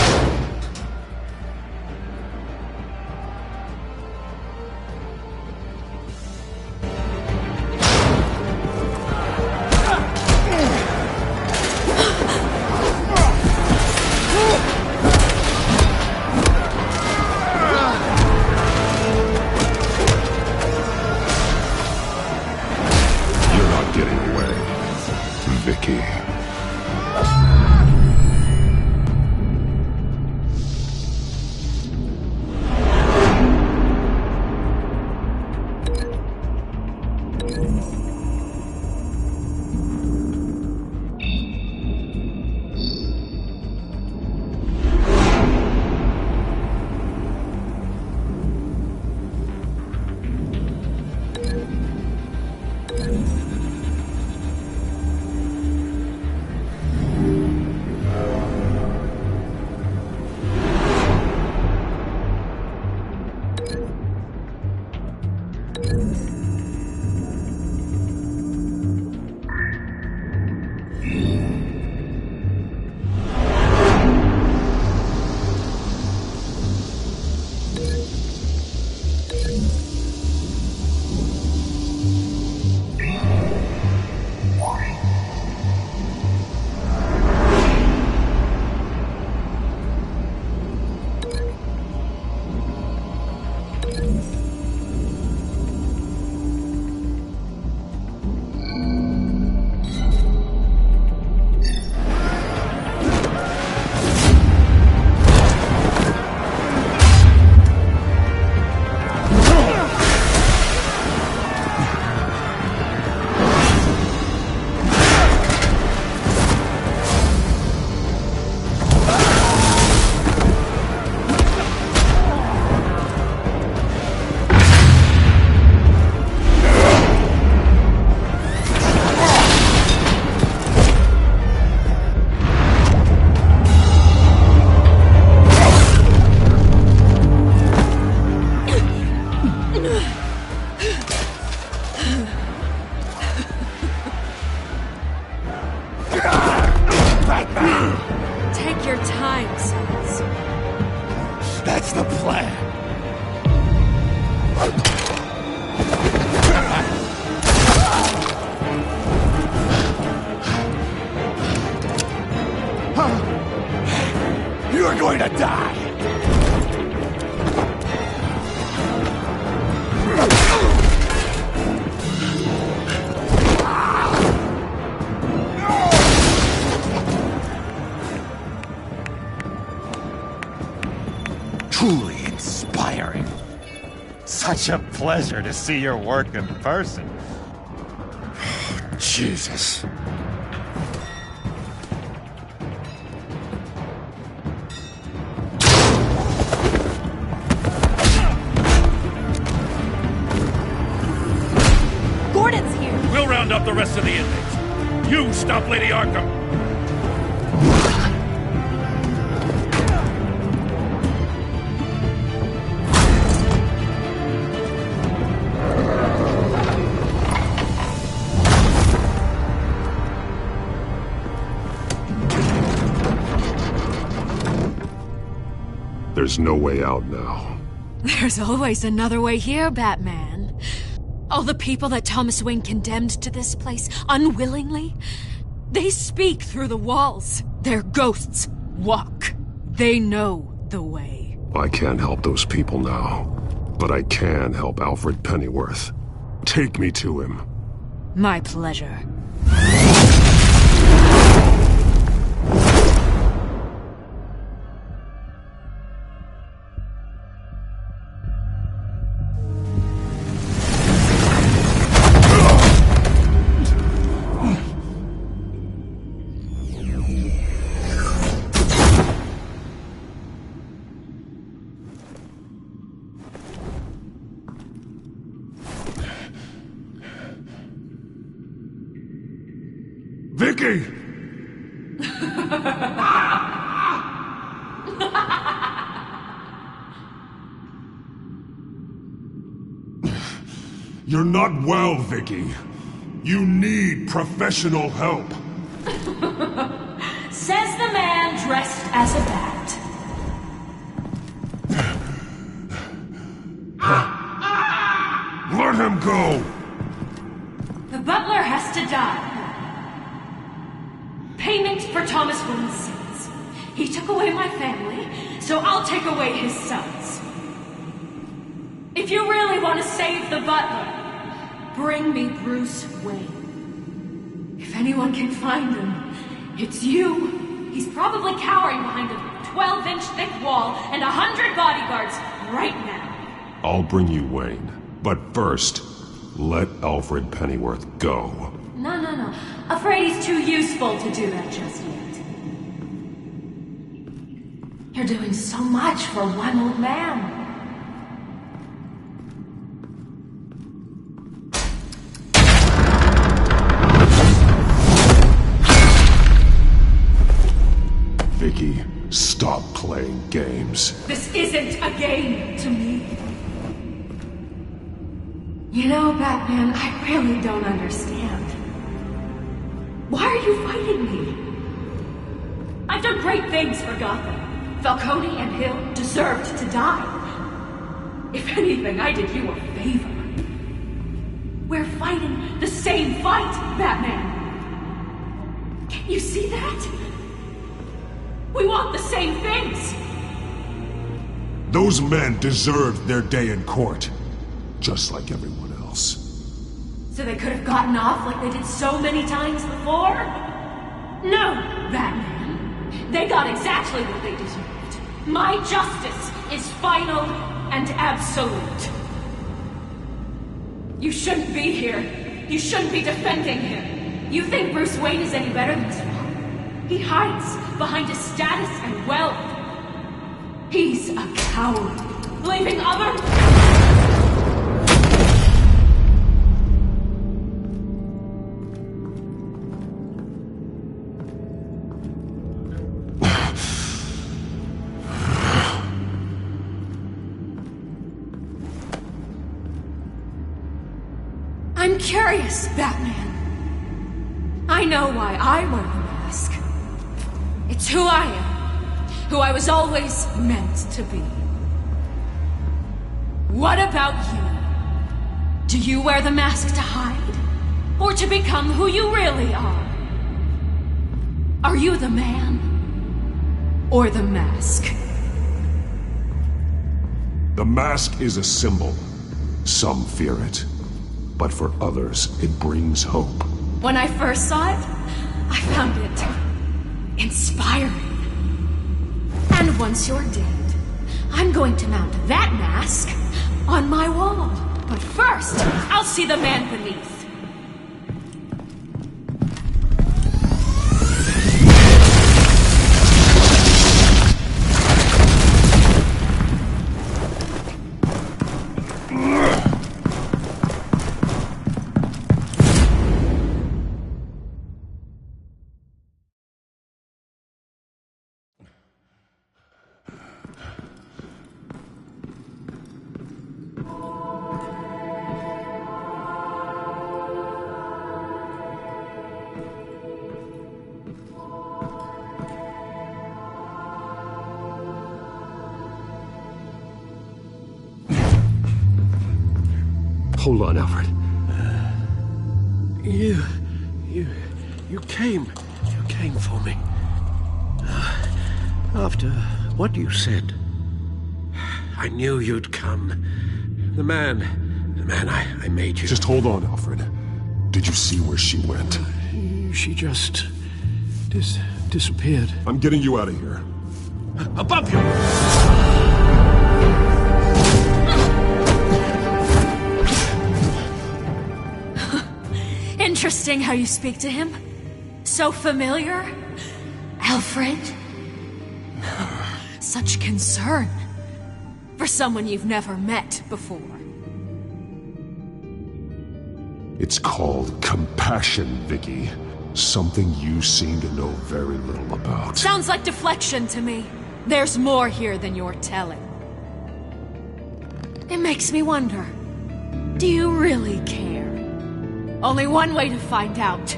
your time, sons. That's the plan. You're going to die. Truly inspiring. Such a pleasure to see your work in person. Jesus. Gordon's here. We'll round up the rest of the inmates. You stop Lady Arkham. There's no way out now. There's always another way here, Batman. All the people that Thomas Wayne condemned to this place unwillingly, they speak through the walls. Their ghosts walk. They know the way. I can't help those people now, but I can help Alfred Pennyworth. Take me to him. My pleasure. Vicky! You're not well, Vicky. You need professional help. Says the man dressed as a bat. Let him go! The butler has to die. Payment for Thomas Wayne's sins. He took away my family, so I'll take away his sons. If you really want to save the butler, bring me Bruce Wayne. If anyone can find him, it's you. He's probably cowering behind a 12-inch thick wall and 100 bodyguards right now. I'll bring you Wayne. But first, let Alfred Pennyworth go. No. Afraid he's too useful to do that just yet. You're doing so much for one old man. Vicky, stop playing games. This isn't a game to me. You know, Batman, I really don't understand. Why are you fighting me? I've done great things for Gotham. Falcone and Hill deserved to die. If anything, I did you a favor. We're fighting the same fight, Batman. Can't you see that? We want the same things. Those men deserved their day in court, just like everyone else. So they could have gotten off like they did so many times before? No, Batman. They got exactly what they deserved. My justice is final and absolute. You shouldn't be here. You shouldn't be defending him. You think Bruce Wayne is any better than his father? He hides behind his status and wealth. He's a coward, leaving other... I'm curious, Batman. I know why I wear the mask. It's who I am. who I was always meant to be. What about you? Do you wear the mask to hide? Or to become who you really are? Are you the man? Or the mask? The mask is a symbol. Some fear it. But for others, it brings hope. When I first saw it, I found it inspiring. And once you're dead, I'm going to mount that mask on my wall. But first, I'll see the man beneath. Hold on, Alfred. You came for me. After what you said, I knew you'd come. The man I made you. Just hold on, Alfred. Did you see where she went? She just disappeared. I'm getting you out of here. Above you! Interesting how you speak to him. So familiar. Alfred. Such concern for someone you've never met before. It's called compassion, Vicky. Something you seem to know very little about. Sounds like deflection to me. There's more here than you're telling. It makes me wonder, do you really care? Only one way to find out.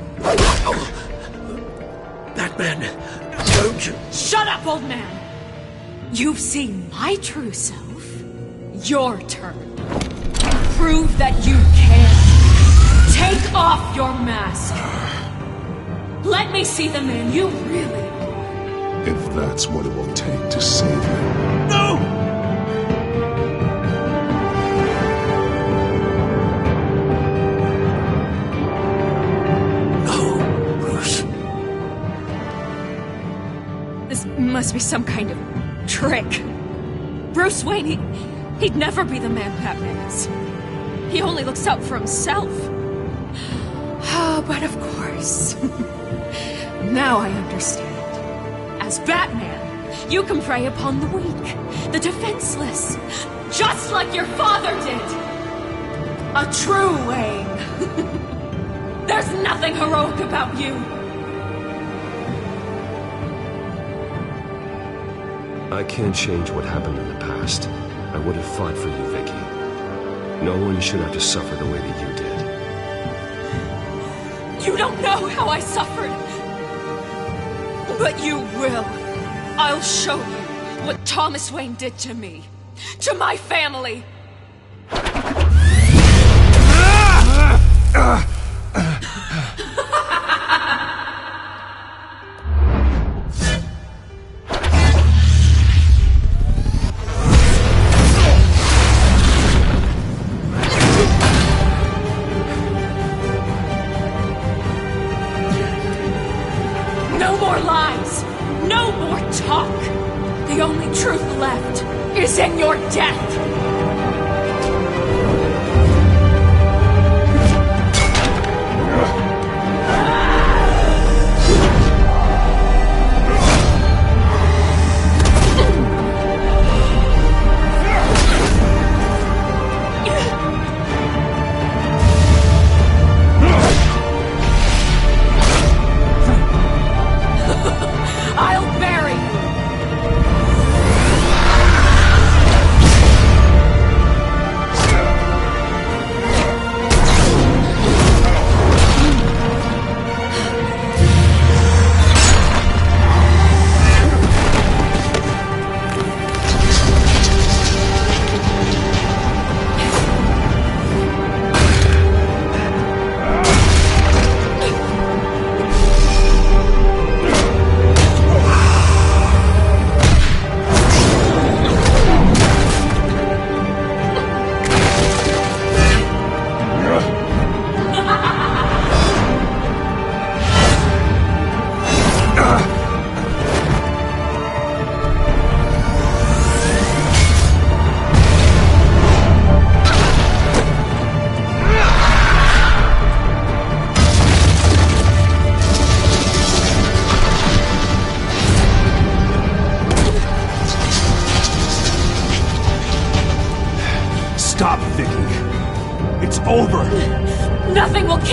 That man, don't you... Shut up, old man! You've seen my true self. Your turn. Prove that you can. Take off your mask. Let me see the man you really are. If that's what it will take to save him. No! Must be some kind of trick. Bruce Wayne, he'd never be the man Batman is. He only looks out for himself. But of course. Now I understand. As Batman, you can prey upon the weak, the defenseless, just like your father did. A true Wayne. There's nothing heroic about you. I can't change what happened in the past. I would have fought for you, Vicky. No one should have to suffer the way that you did. You don't know how I suffered. But you will. I'll show you what Thomas Wayne did to me. To my family. No more lies! No more talk! The only truth left is in your death! I'll bury you!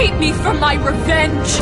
keep me from my revenge!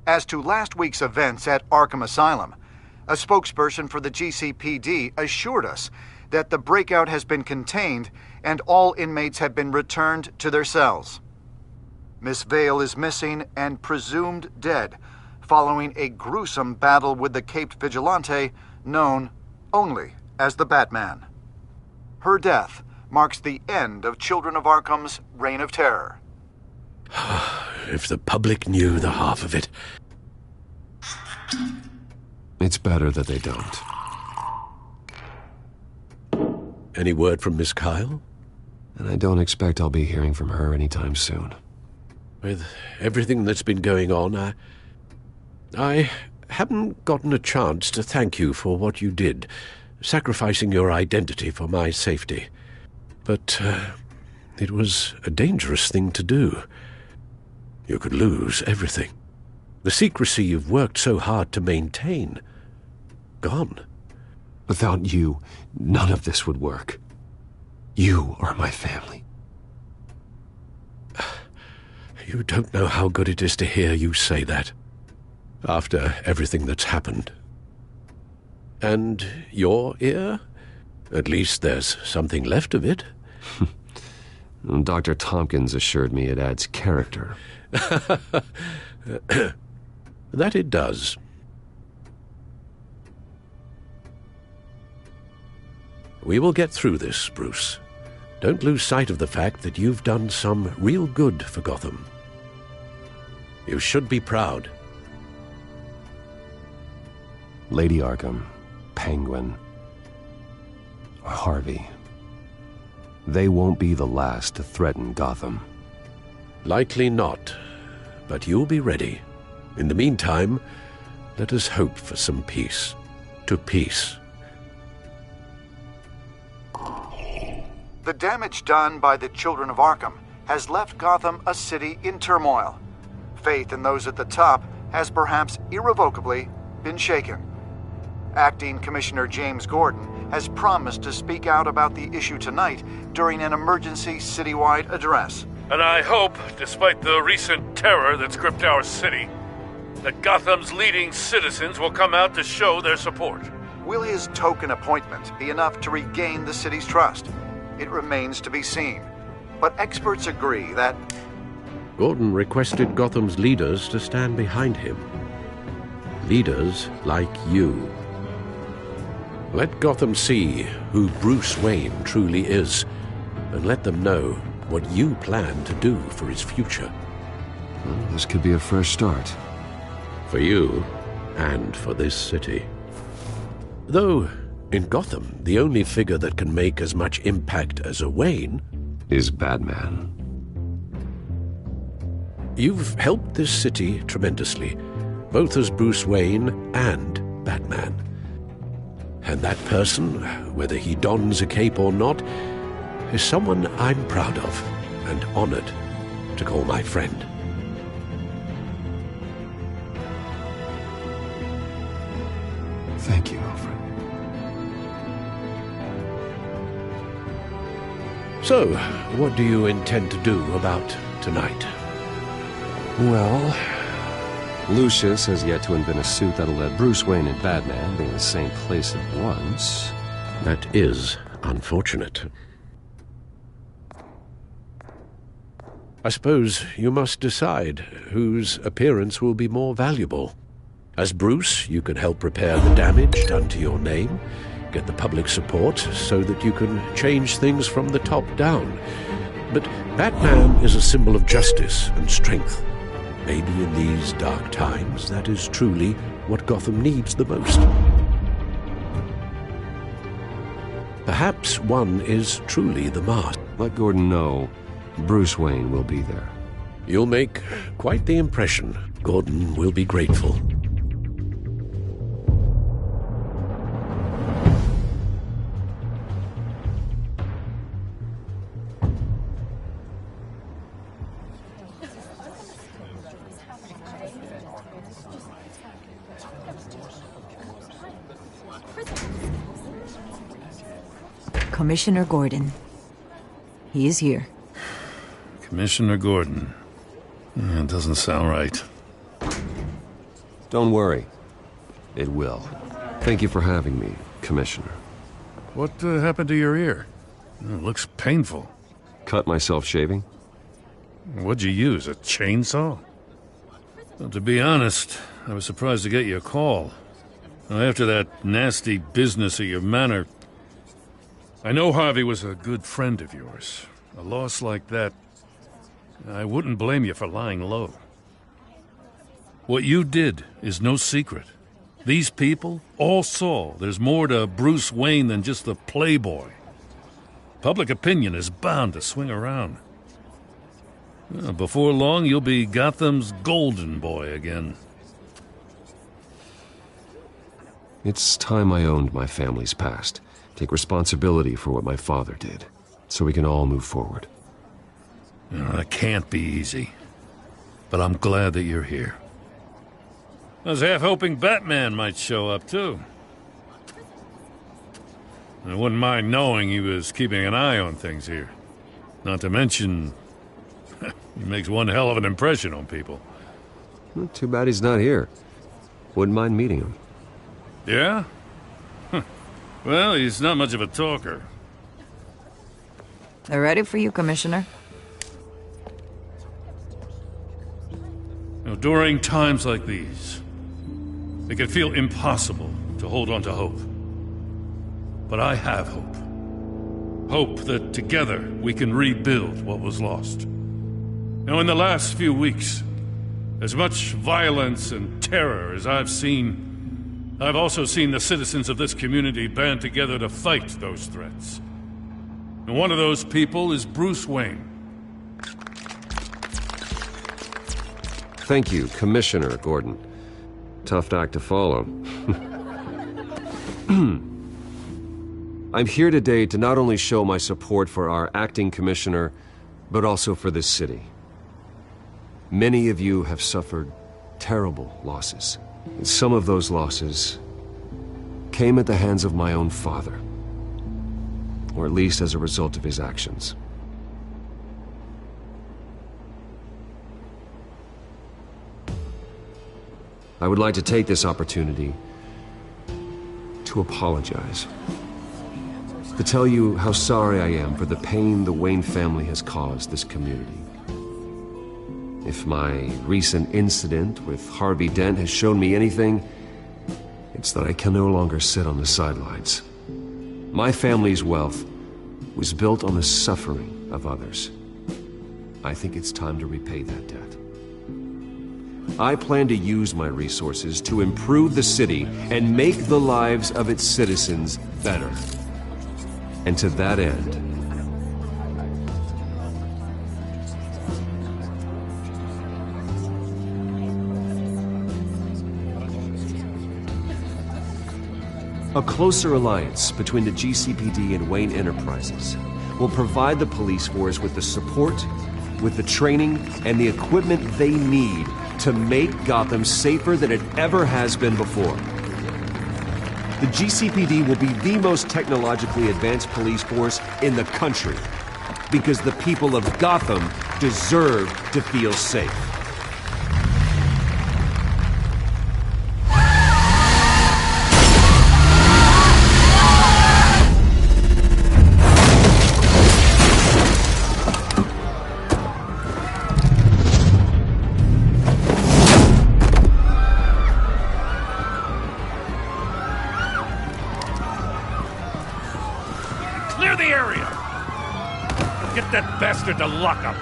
As to last week's events at Arkham Asylum, a spokesperson for the GCPD assured us that the breakout has been contained and all inmates have been returned to their cells. Miss Vale is missing and presumed dead following a gruesome battle with the caped vigilante known only as the Batman. Her death marks the end of Children of Arkham's reign of terror. If the public knew the half of it. It's better that they don't. Any word from Miss Kyle? And I don't expect I'll be hearing from her anytime soon. With everything that's been going on, I haven't gotten a chance to thank you for what you did, sacrificing your identity for my safety. But it was a dangerous thing to do. You could lose everything. The secrecy you've worked so hard to maintain. Gone. Without you, none of this would work. You are my family. You don't know how good it is to hear you say that. After everything that's happened. And your ear? At least there's something left of it. Dr. Tompkins assured me it adds character. That it does. We will get through this, Bruce. Don't lose sight of the fact that you've done some real good for Gotham. You should be proud. Lady Arkham, Penguin, or Harvey. They won't be the last to threaten Gotham. Likely not, but you'll be ready. In the meantime, let us hope for some peace. To peace. The damage done by the Children of Arkham has left Gotham a city in turmoil. Faith in those at the top has perhaps irrevocably been shaken. Acting Commissioner James Gordon has promised to speak out about the issue tonight during an emergency citywide address. And I hope, despite the recent terror that's gripped our city, that Gotham's leading citizens will come out to show their support. Will his token appointment be enough to regain the city's trust? It remains to be seen. But experts agree that Gordon requested Gotham's leaders to stand behind him. Leaders like you. Let Gotham see who Bruce Wayne truly is, and let them know what you plan to do for his future. Well, this could be a fresh start. For you, and for this city. Though, in Gotham, the only figure that can make as much impact as a Wayne is Batman. You've helped this city tremendously, both as Bruce Wayne and Batman. And that person, whether he dons a cape or not, is someone I'm proud of and honored to call my friend. Thank you, Alfred. So, what do you intend to do about tonight? Well, Lucius has yet to invent a suit that'll let Bruce Wayne and Batman be in the same place at once. That is unfortunate. I suppose you must decide whose appearance will be more valuable. As Bruce, you can help repair the damage done to your name, get the public support so that you can change things from the top down. But Batman is a symbol of justice and strength. Maybe in these dark times, that is truly what Gotham needs the most. Perhaps one is truly the master. Let Gordon know Bruce Wayne will be there. You'll make quite the impression. Gordon will be grateful. Commissioner Gordon. He is here. Commissioner Gordon. It doesn't sound right. Don't worry. It will. Thank you for having me, Commissioner. What happened to your ear? It looks painful. Cut myself shaving? What'd you use, a chainsaw? Well, to be honest, I was surprised to get your call. After that nasty business at your manor, I know Harvey was a good friend of yours. A loss like that, I wouldn't blame you for lying low. What you did is no secret. These people all saw there's more to Bruce Wayne than just the playboy. Public opinion is bound to swing around. Before long, you'll be Gotham's golden boy again. It's time I owned my family's past. Take responsibility for what my father did, so we can all move forward. That can't be easy, but I'm glad that you're here. I was half hoping Batman might show up, too. I wouldn't mind knowing he was keeping an eye on things here. Not to mention, he makes one hell of an impression on people. Well, too bad he's not here. Wouldn't mind meeting him. Yeah? Well, he's not much of a talker. They're ready for you, Commissioner. During times like these, it can feel impossible to hold on to hope. But I have hope. Hope that together we can rebuild what was lost. Now, in the last few weeks, as much violence and terror as I've seen, I've also seen the citizens of this community band together to fight those threats. And one of those people is Bruce Wayne. Thank you, Commissioner Gordon. Tough act to follow. I'm here today to not only show my support for our acting commissioner, but also for this city. Many of you have suffered terrible losses. And some of those losses came at the hands of my own father. Or at least as a result of his actions. I would like to take this opportunity to apologize. To tell you how sorry I am for the pain the Wayne family has caused this community. If my recent incident with Harvey Dent has shown me anything, it's that I can no longer sit on the sidelines. My family's wealth was built on the suffering of others. I think it's time to repay that debt. I plan to use my resources to improve the city and make the lives of its citizens better. And to that end, a closer alliance between the GCPD and Wayne Enterprises will provide the police force with the support, with the training, and the equipment they need to make Gotham safer than it ever has been before. The GCPD will be the most technologically advanced police force in the country, because the people of Gotham deserve to feel safe. Clear the area! Get that bastard to lockup!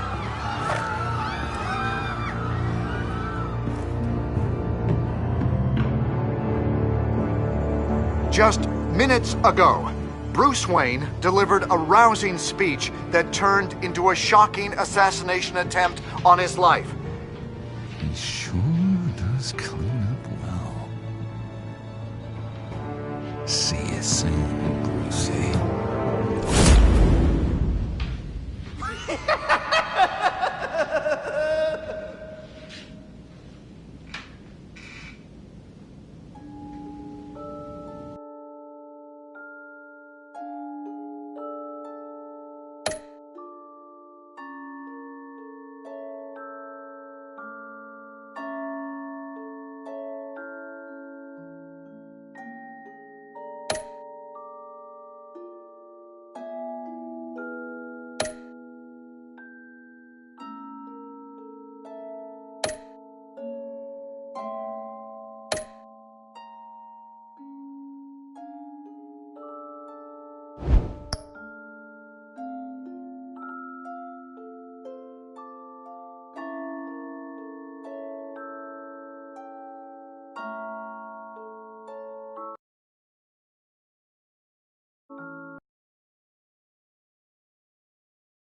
Just minutes ago, Bruce Wayne delivered a rousing speech that turned into a shocking assassination attempt on his life. He sure does clean up well. See you soon,